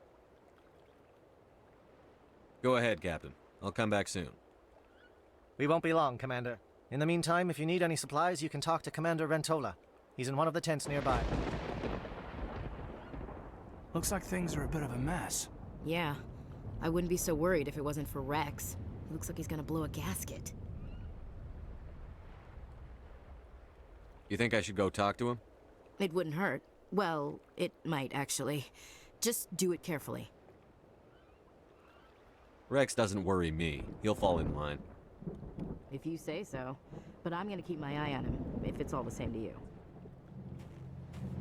Go ahead, Captain. I'll come back soon. We won't be long, Commander. In the meantime, if you need any supplies, you can talk to Commander Rentola. He's in one of the tents nearby. Looks like things are a bit of a mess. Yeah. I wouldn't be so worried if it wasn't for Rex. He looks like he's gonna blow a gasket. You think I should go talk to him? It wouldn't hurt. Well, it might, actually. Just do it carefully. Rex doesn't worry me. He'll fall in line. If you say so. But I'm gonna keep my eye on him, if it's all the same to you.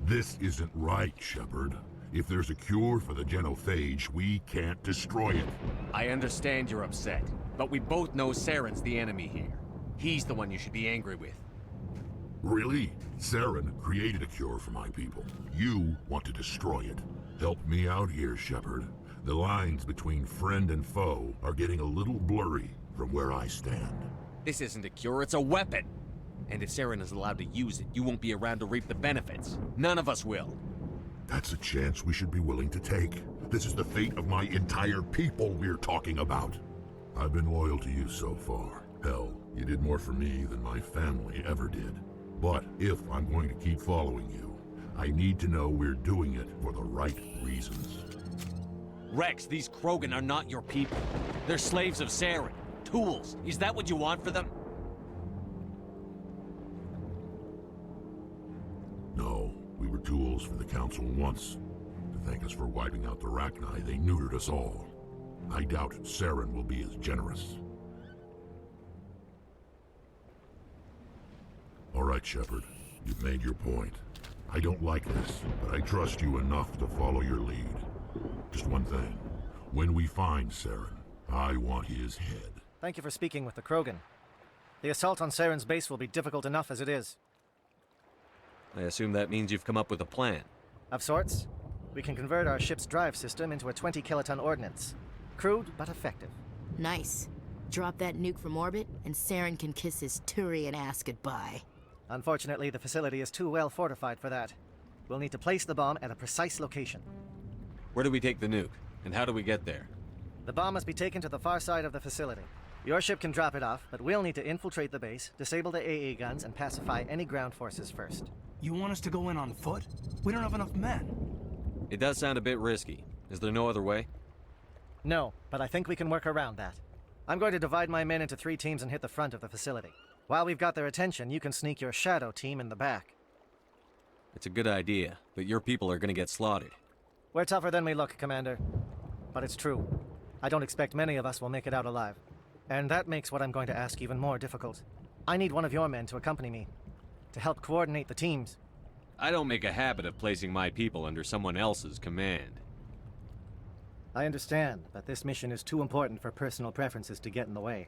This isn't right, Shepard. If there's a cure for the genophage, we can't destroy it. I understand you're upset, but we both know Saren's the enemy here. He's the one you should be angry with. Really? Saren created a cure for my people. You want to destroy it. Help me out here, Shepard. The lines between friend and foe are getting a little blurry from where I stand. This isn't a cure, it's a weapon! And if Saren is allowed to use it, you won't be around to reap the benefits. None of us will. That's a chance we should be willing to take. This is the fate of my entire people we're talking about. I've been loyal to you so far. Hell, you did more for me than my family ever did. But if I'm going to keep following you, I need to know we're doing it for the right reasons. Rex, these Krogan are not your people. They're slaves of Saren. Tools. Is that what you want for them? No, we were tools for the Council once. To thank us for wiping out the Rachni, they neutered us all. I doubt Saren will be as generous. All right, Shepard. You've made your point. I don't like this, but I trust you enough to follow your lead. Just one thing. When we find Saren, I want his head. Thank you for speaking with the Krogan. The assault on Saren's base will be difficult enough as it is. I assume that means you've come up with a plan. Of sorts. We can convert our ship's drive system into a 20-kiloton ordnance. Crude, but effective. Nice. Drop that nuke from orbit, and Saren can kiss his Turian ass goodbye. Unfortunately, the facility is too well fortified for that. We'll need to place the bomb at a precise location. Where do we take the nuke? And how do we get there? The bomb must be taken to the far side of the facility. Your ship can drop it off, but we'll need to infiltrate the base, disable the AA guns, and pacify any ground forces first. You want us to go in on foot? We don't have enough men. It does sound a bit risky. Is there no other way? No, but I think we can work around that. I'm going to divide my men into 3 teams and hit the front of the facility. While we've got their attention, you can sneak your shadow team in the back. It's a good idea, but your people are gonna get slaughtered. We're tougher than we look, Commander. But it's true. I don't expect many of us will make it out alive. And that makes what I'm going to ask even more difficult. I need one of your men to accompany me, to help coordinate the teams. I don't make a habit of placing my people under someone else's command. I understand, but this mission is too important for personal preferences to get in the way.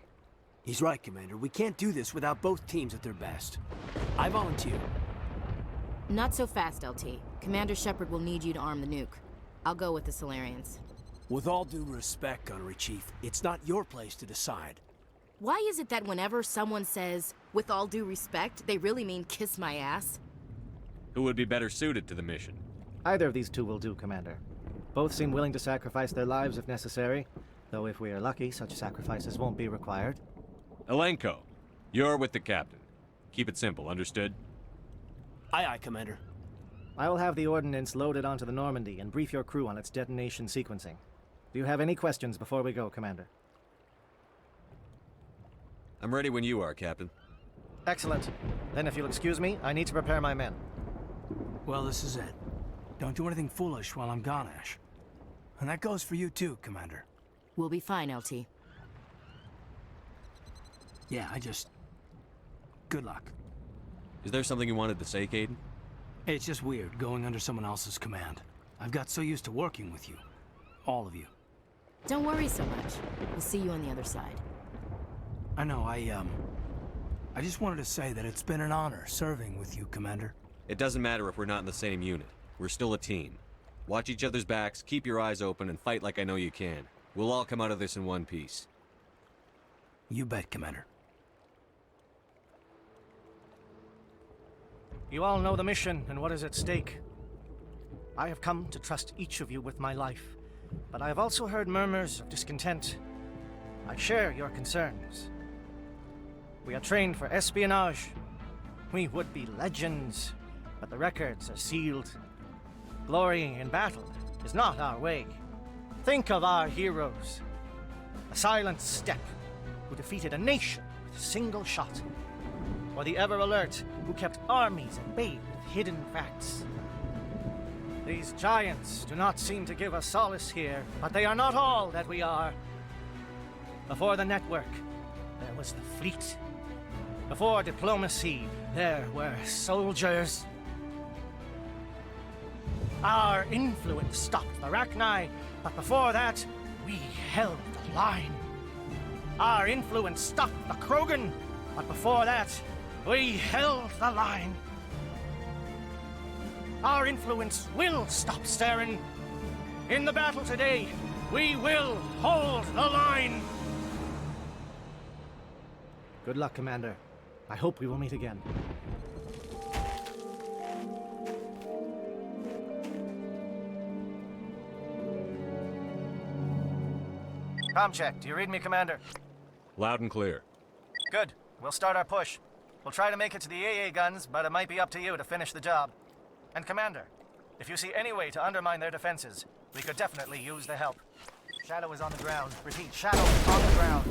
He's right, Commander. We can't do this without both teams at their best. I volunteer. Not so fast, LT. Commander Shepard will need you to arm the nuke. I'll go with the Solarians. With all due respect, Gunnery Chief, it's not your place to decide. Why is it that whenever someone says, with all due respect, they really mean kiss my ass? Who would be better suited to the mission? Either of these two will do, Commander. Both seem willing to sacrifice their lives if necessary, though if we are lucky, such sacrifices won't be required. Elenko, you're with the captain. Keep it simple, understood? Aye, aye, Commander. I will have the ordnance loaded onto the Normandy and brief your crew on its detonation sequencing. Do you have any questions before we go, Commander? I'm ready when you are, Captain. Excellent. Then if you'll excuse me, I need to prepare my men. Well, this is it. Don't do anything foolish while I'm gone, Ash. And that goes for you too, Commander. We'll be fine, LT. Yeah, good luck. Is there something you wanted to say, Caden? It's just weird, going under someone else's command. I've got so used to working with you. All of you. Don't worry so much. We'll see you on the other side. I know, I just wanted to say that it's been an honor serving with you, Commander. It doesn't matter if we're not in the same unit. We're still a team. Watch each other's backs, keep your eyes open, and fight like I know you can. We'll all come out of this in one piece. You bet, Commander. You all know the mission and what is at stake. I have come to trust each of you with my life, but I have also heard murmurs of discontent. I share your concerns. We are trained for espionage. We would be legends, but the records are sealed. Glory in battle is not our way. Think of our heroes. A silent step who defeated a nation with a single shot. Or the ever-alert who kept armies at bay with hidden facts. These giants do not seem to give us solace here, but they are not all that we are. Before the network, there was the fleet. Before diplomacy, there were soldiers. Our influence stopped the Rachni, but before that, we held the line. Our influence stopped the Krogan, but before that, we held the line. Our influence will stop Saren. In the battle today, we will hold the line. Good luck, Commander. I hope we will meet again. Comm check. Do you read me, Commander? Loud and clear. Good. We'll start our push. We'll try to make it to the AA guns, but it might be up to you to finish the job. And Commander, if you see any way to undermine their defenses, we could definitely use the help. Shadow is on the ground. Repeat, Shadow is on the ground.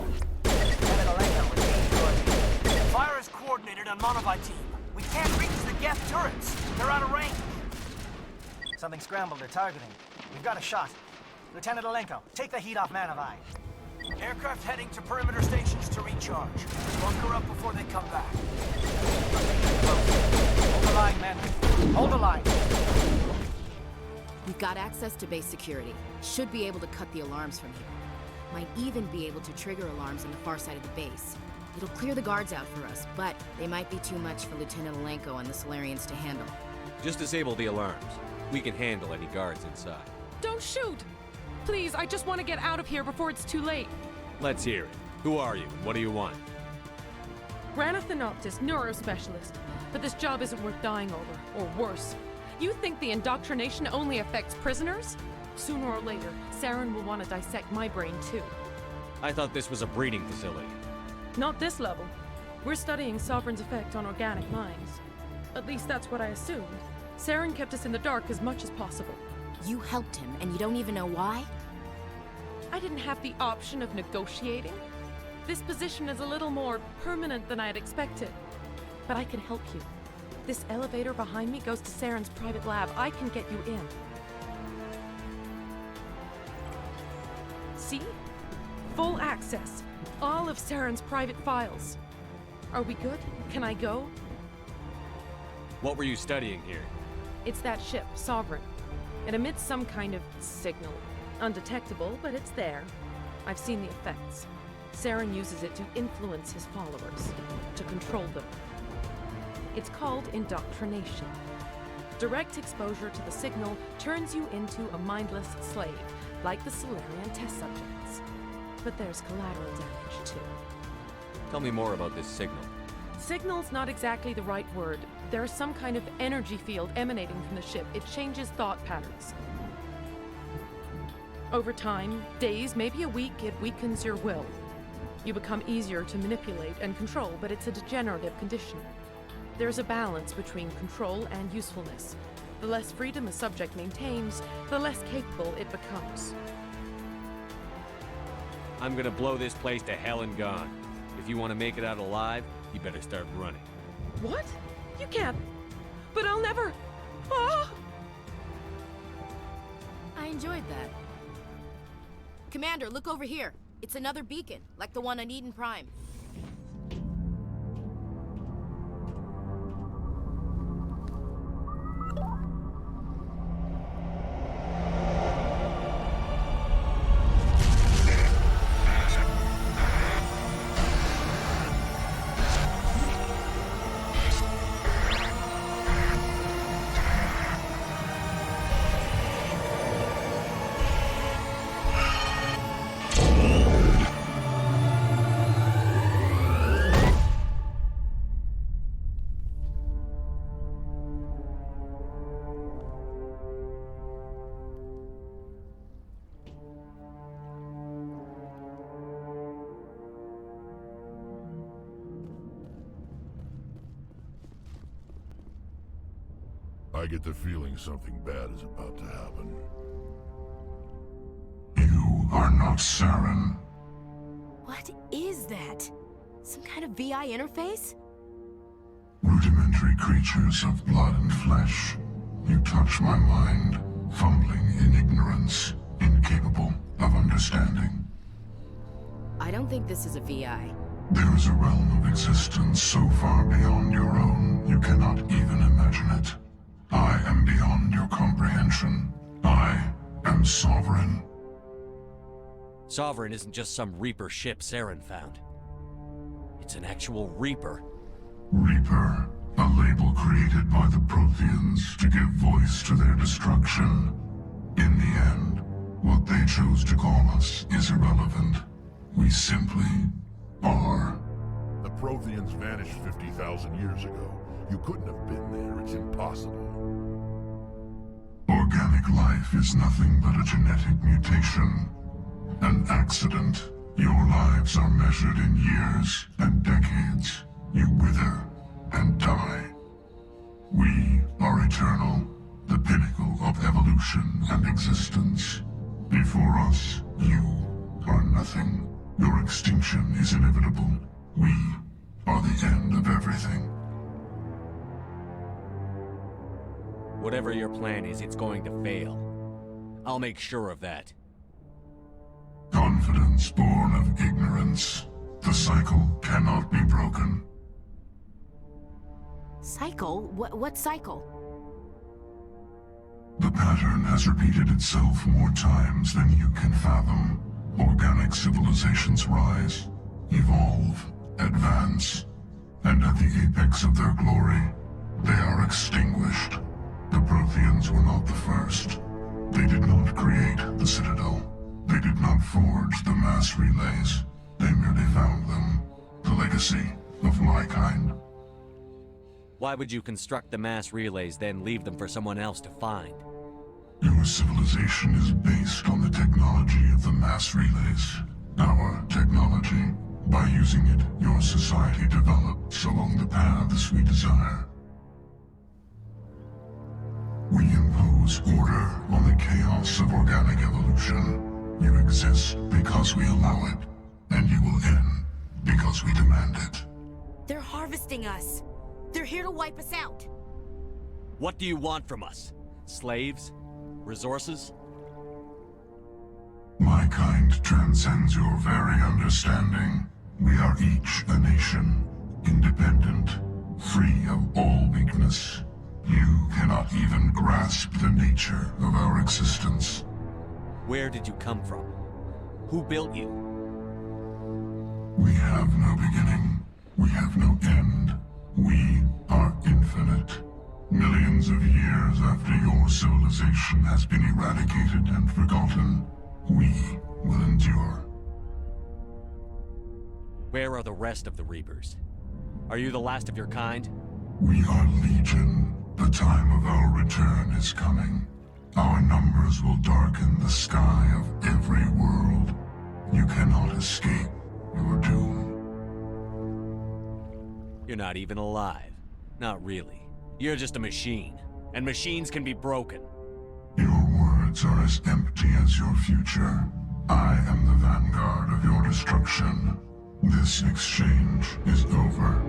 Fire is coordinated on Monobi team. We can't reach the Geth turrets. They're out of range. Something scrambled their targeting. We've got a shot. Lieutenant Alenko, take the heat off Manavai. Aircraft heading to perimeter stations to recharge. Bunker up before they come back. Hold the line, men. Hold the line. We've got access to base security. Should be able to cut the alarms from here. Might even be able to trigger alarms on the far side of the base. It'll clear the guards out for us, but they might be too much for Lieutenant Alenko and the Solarians to handle. Just disable the alarms. We can handle any guards inside. Don't shoot! Please, I just want to get out of here before it's too late. Let's hear it. Who are you, and what do you want? Granathanoptis, neurospecialist. But this job isn't worth dying over, or worse. You think the indoctrination only affects prisoners? Sooner or later, Saren will want to dissect my brain too. I thought this was a breeding facility. Not this level. We're studying Sovereign's effect on organic minds. At least that's what I assumed. Saren kept us in the dark as much as possible. You helped him, and you don't even know why? I didn't have the option of negotiating. This position is a little more permanent than I had expected. But I can help you. This elevator behind me goes to Saren's private lab. I can get you in. See? Full access. All of Saren's private files. Are we good? Can I go? What were you studying here? It's that ship, Sovereign. It emits some kind of signal. Undetectable, but it's there. I've seen the effects. Saren uses it to influence his followers, to control them. It's called indoctrination. Direct exposure to the signal turns you into a mindless slave, like the Solarian test subjects. But there's collateral damage, too. Tell me more about this signal. Signal's not exactly the right word. There's some kind of energy field emanating from the ship. It changes thought patterns. Over time, days, maybe a week, it weakens your will. You become easier to manipulate and control, but it's a degenerative condition. There's a balance between control and usefulness. The less freedom a subject maintains, the less capable it becomes. I'm gonna blow this place to hell and gone. If you want to make it out alive, you better start running. What? You can't. But I'll never. Ah! I enjoyed that. Commander, look over here. It's another beacon, like the one on Eden Prime. I get the feeling something bad is about to happen. You are not Saren. What is that? Some kind of VI interface? Rudimentary creatures of blood and flesh. You touch my mind, fumbling in ignorance, incapable of understanding. I don't think this is a VI. There is a realm of existence so far beyond your own, you cannot even imagine it. I am beyond your comprehension. I am Sovereign. Sovereign isn't just some Reaper ship Saren found. It's an actual Reaper. Reaper, a label created by the Protheans to give voice to their destruction. In the end, what they chose to call us is irrelevant. We simply are. The Protheans vanished 50,000 years ago. You couldn't have been there. It's impossible. Organic life is nothing but a genetic mutation. An accident. Your lives are measured in years and decades. You wither and die. We are eternal, the pinnacle of evolution and existence. Before us, you are nothing. Your extinction is inevitable. We are the end of everything. Whatever your plan is, it's going to fail. I'll make sure of that. Confidence born of ignorance. The cycle cannot be broken. Cycle? What cycle? The pattern has repeated itself more times than you can fathom. Organic civilizations rise, evolve, advance, and at the apex of their glory, they are extinguished. The Protheans were not the first. They did not create the Citadel. They did not forge the mass relays. They merely found them. The legacy of my kind. Why would you construct the mass relays, then leave them for someone else to find? Your civilization is based on the technology of the mass relays. Our technology. By using it, your society develops along the paths we desire. We impose order on the chaos of organic evolution. You exist because we allow it, and you will end because we demand it. They're harvesting us. They're here to wipe us out. What do you want from us? Slaves? Resources? My kind transcends your very understanding. We are each a nation, independent, free of all weakness. You cannot even grasp the nature of our existence. Where did you come from? Who built you? We have no beginning. We have no end. We are infinite. Millions of years after your civilization has been eradicated and forgotten, we will endure. Where are the rest of the Reapers? Are you the last of your kind? We are Legion. The time of our return is coming. Our numbers will darken the sky of every world. You cannot escape your doom. You're not even alive. Not really. You're just a machine. And machines can be broken. Your words are as empty as your future. I am the vanguard of your destruction. This exchange is over.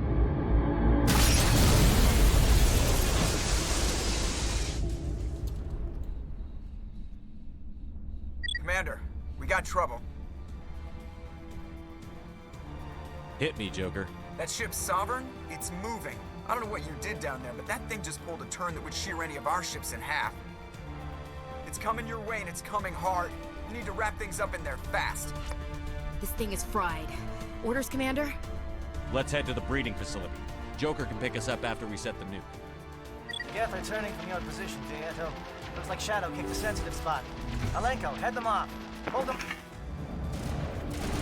Commander, we got trouble. Hit me, Joker. That ship's Sovereign? It's moving. I don't know what you did down there, but that thing just pulled a turn that would shear any of our ships in half. It's coming your way and it's coming hard. You need to wrap things up in there fast. This thing is fried. Orders, Commander? Let's head to the breeding facility. Joker can pick us up after we set the nuke. Geth are turning from your position, Gieto. Looks like Shadow kicked a sensitive spot. Alenko, head them off. Hold them.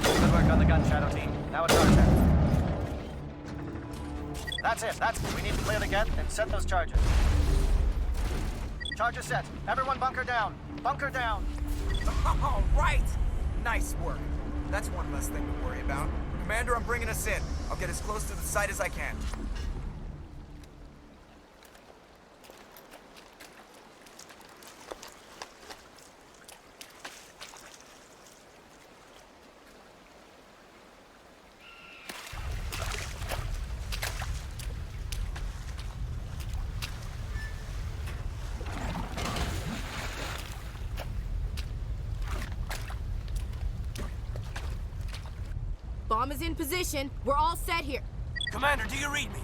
Good work on the gun, Shadow team. Now it's our turn. That's it. We need to clear the Geth and set those charges. Charger set. Everyone bunker down. Bunker down. All right. Nice work. That's one less thing to worry about. Commander, I'm bringing us in. I'll get as close to the site as I can. Bomb is in position. We're all set here. Commander, do you read me?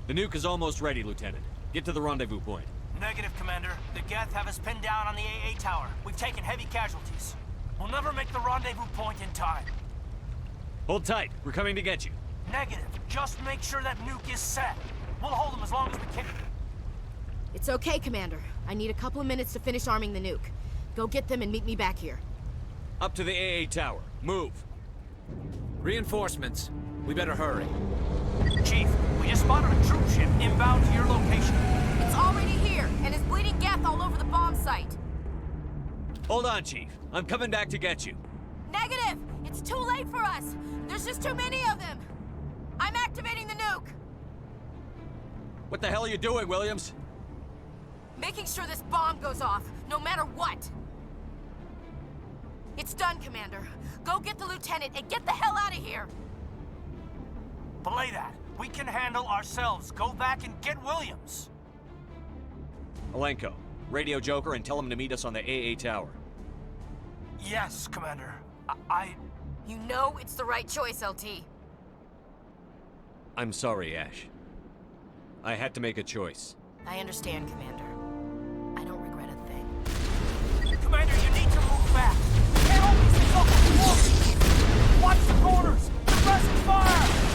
The nuke is almost ready, Lieutenant. Get to the rendezvous point. Negative, Commander. The Geth have us pinned down on the AA tower. We've taken heavy casualties. We'll never make the rendezvous point in time. Hold tight. We're coming to get you. Negative. Just make sure that nuke is set. We'll hold them as long as we can. It's okay, Commander. I need a couple of minutes to finish arming the nuke. Go get them and meet me back here. Up to the AA tower. Move. Reinforcements. We better hurry. Chief, we just spotted a troop ship inbound to your location. It's already here, and is bleeding Geth all over the bomb site. Hold on, Chief. I'm coming back to get you. Negative! It's too late for us! There's just too many of them! I'm activating the nuke! What the hell are you doing, Williams? Making sure this bomb goes off, no matter what! It's done, Commander. Go get the lieutenant and get the hell out of here! Belay that. We can handle ourselves. Go back and get Williams. Alenko, radio Joker and tell him to meet us on the AA tower. Yes, Commander. You know it's the right choice, LT. I'm sorry, Ash. I had to make a choice. I understand, Commander. I don't regret a thing. Commander, you need to move fast. We can't hold these things open for long. Watch the corners. Suppressing fire.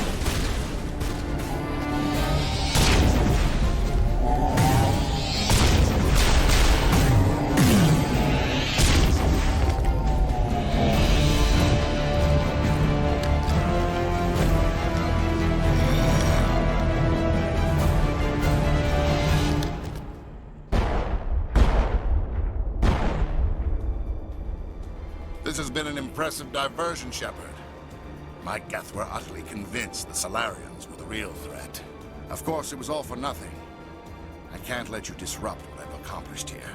This has been an impressive diversion, Shepard. My Geth were utterly convinced the Solarians were the real threat. Of course, it was all for nothing. I can't let you disrupt what I've accomplished here.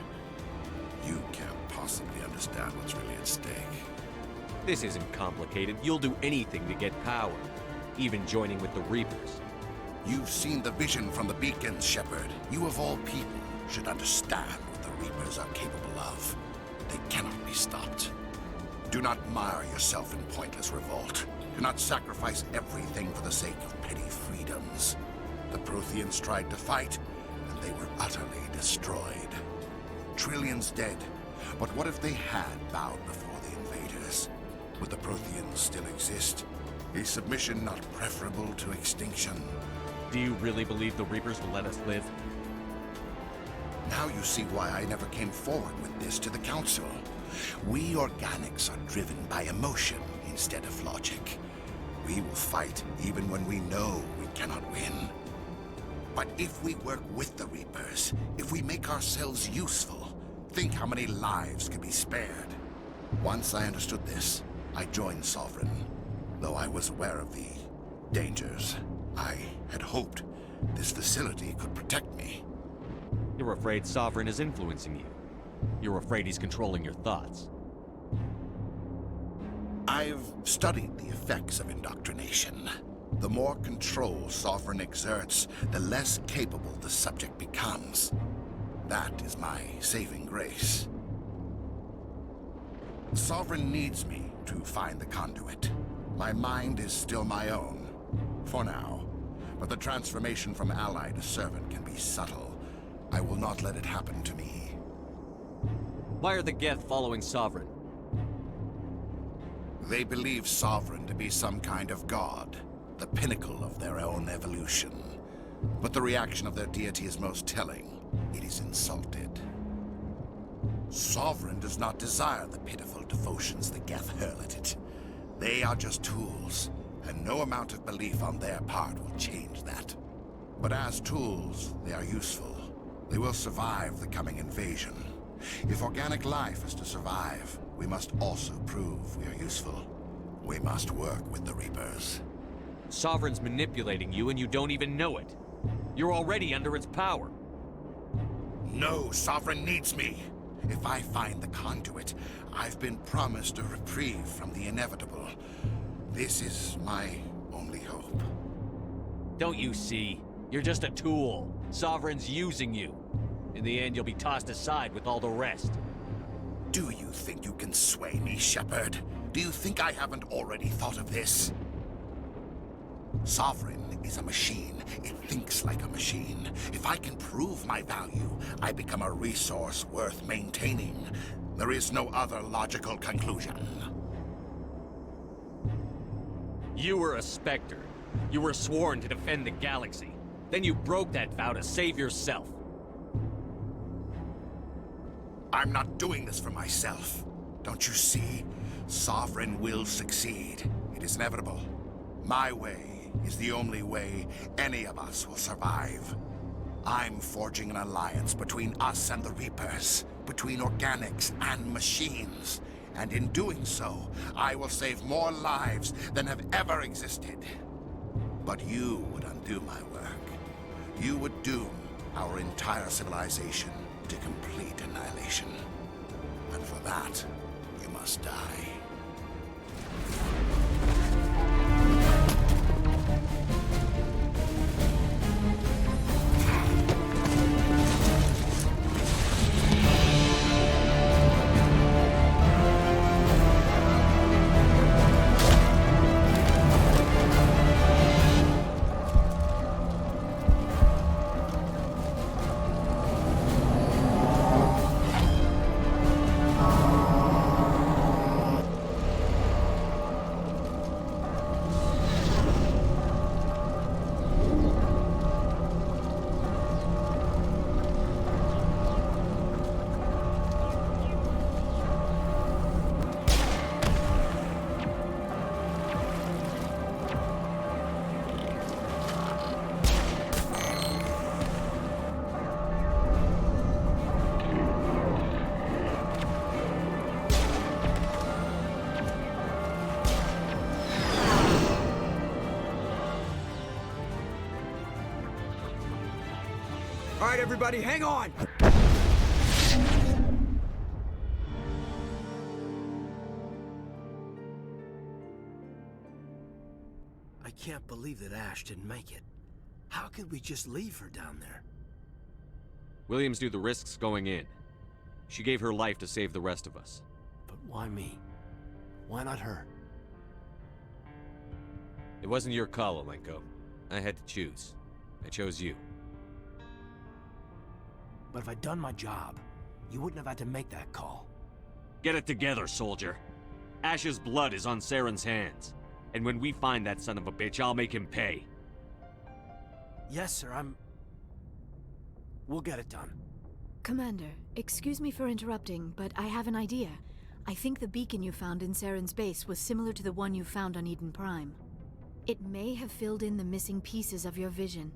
You can't possibly understand what's really at stake. This isn't complicated. You'll do anything to get power, even joining with the Reapers. You've seen the vision from the beacons, Shepard. You of all people should understand what the Reapers are capable of. They cannot be stopped. Do not mire yourself in pointless revolt. Do not sacrifice everything for the sake of petty freedoms. The Protheans tried to fight, and they were utterly destroyed. Trillions dead, but what if they had bowed before the invaders? Would the Protheans still exist? Is submission not preferable to extinction? Do you really believe the Reapers will let us live? Now you see why I never came forward with this to the Council. We organics are driven by emotion instead of logic. We will fight even when we know we cannot win. But if we work with the Reapers, if we make ourselves useful, think how many lives could be spared. Once I understood this, I joined Sovereign. Though I was aware of the dangers, I had hoped this facility could protect me. You're afraid Sovereign is influencing you. You're afraid he's controlling your thoughts. I've studied the effects of indoctrination. The more control Sovereign exerts, the less capable the subject becomes. That is my saving grace. Sovereign needs me to find the conduit. My mind is still my own, for now. But the transformation from ally to servant can be subtle. I will not let it happen to me. Why are the Geth following Sovereign? They believe Sovereign to be some kind of god, the pinnacle of their own evolution. But the reaction of their deity is most telling. It is insulted. Sovereign does not desire the pitiful devotions the Geth hurl at it. They are just tools, and no amount of belief on their part will change that. But as tools, they are useful. They will survive the coming invasion. If organic life is to survive, we must also prove we are useful. We must work with the Reapers. Sovereign's manipulating you and you don't even know it. You're already under its power. No, Sovereign needs me. If I find the conduit, I've been promised a reprieve from the inevitable. This is my only hope. Don't you see? You're just a tool. Sovereign's using you. In the end, you'll be tossed aside with all the rest. Do you think you can sway me, Shepard? Do you think I haven't already thought of this? Sovereign is a machine. It thinks like a machine. If I can prove my value, I become a resource worth maintaining. There is no other logical conclusion. You were a Spectre. You were sworn to defend the galaxy. Then you broke that vow to save yourself. I'm not doing this for myself. Don't you see? Sovereign will succeed. It is inevitable. My way is the only way any of us will survive. I'm forging an alliance between us and the Reapers, between organics and machines. And in doing so, I will save more lives than have ever existed. But you would undo my work. You would doom our entire civilization to complete annihilation. And for that, you must die. All right, everybody, hang on! I can't believe that Ash didn't make it. How could we just leave her down there? Williams knew the risks going in. She gave her life to save the rest of us. But why me? Why not her? It wasn't your call, Alenko. I had to choose. I chose you. But if I'd done my job, you wouldn't have had to make that call. Get it together, soldier. Ash's blood is on Saren's hands. And when we find that son of a bitch, I'll make him pay. Yes, sir, We'll get it done. Commander, excuse me for interrupting, but I have an idea. I think the beacon you found in Saren's base was similar to the one you found on Eden Prime. It may have filled in the missing pieces of your vision.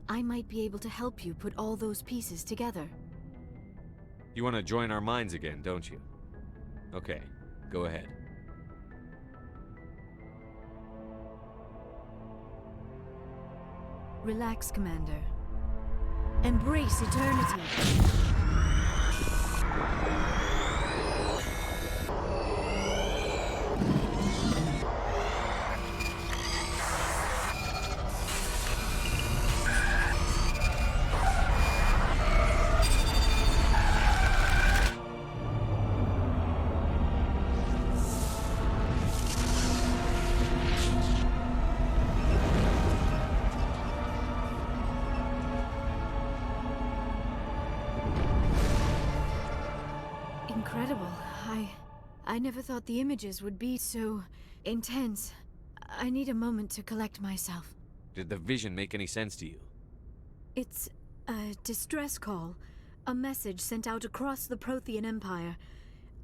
I might be able to help you put all those pieces together. You want to join our minds again, don't you? Okay, go ahead. Relax, Commander. Embrace eternity. Incredible. I never thought the images would be so intense. I need a moment to collect myself. Did the vision make any sense to you? It's a distress call. A message sent out across the Prothean Empire.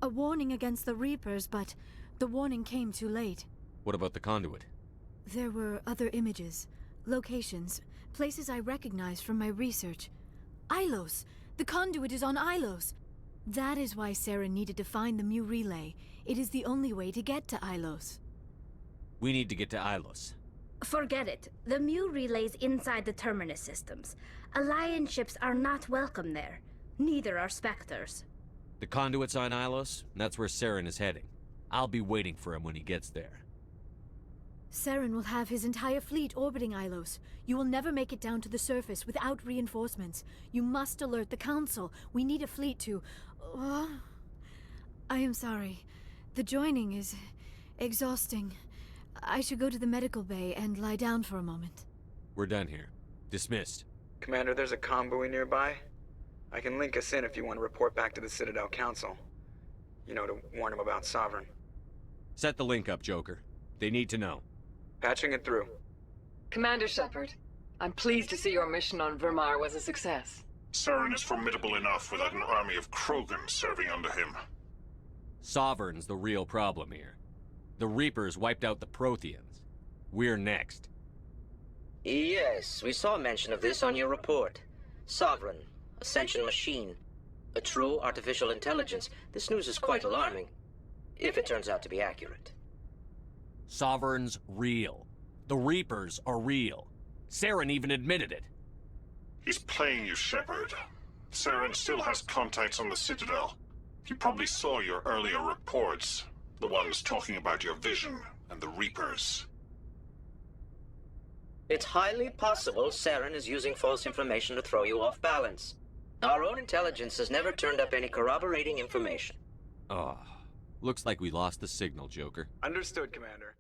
A warning against the Reapers, but the warning came too late. What about the conduit? There were other images, locations, places I recognized from my research. Ilos! The conduit is on Ilos! That is why Saren needed to find the Mu relay. It is the only way to get to Ilos. We need to get to Ilos. Forget it. The Mu relay's inside the Terminus systems. Alliance ships are not welcome there. Neither are Spectres. The conduit's on Ilos, and that's where Saren is heading. I'll be waiting for him when he gets there. Saren will have his entire fleet orbiting Ilos. You will never make it down to the surface without reinforcements. You must alert the Council. We need a fleet to... I am sorry. The joining is exhausting. I should go to the medical bay and lie down for a moment. We're done here. Dismissed. Commander, there's a convoy nearby. I can link us in if you want to report back to the Citadel Council. You know, to warn them about Sovereign. Set the link up, Joker. They need to know. Patching it through. Commander Shepard, I'm pleased to see your mission on Vermar was a success. Saren is formidable enough without an army of Krogan serving under him. Sovereign's the real problem here. The Reapers wiped out the Protheans. We're next. Yes, we saw mention of this on your report. Sovereign, Ascension machine, a true artificial intelligence. This news is quite alarming, if it turns out to be accurate. Sovereign's real. The Reapers are real. Saren even admitted it. He's playing you, Shepard. Saren still has contacts on the Citadel. He probably saw your earlier reports. The ones talking about your vision and the Reapers. It's highly possible Saren is using false information to throw you off balance. Our own intelligence has never turned up any corroborating information. Oh, looks like we lost the signal, Joker. Understood, Commander.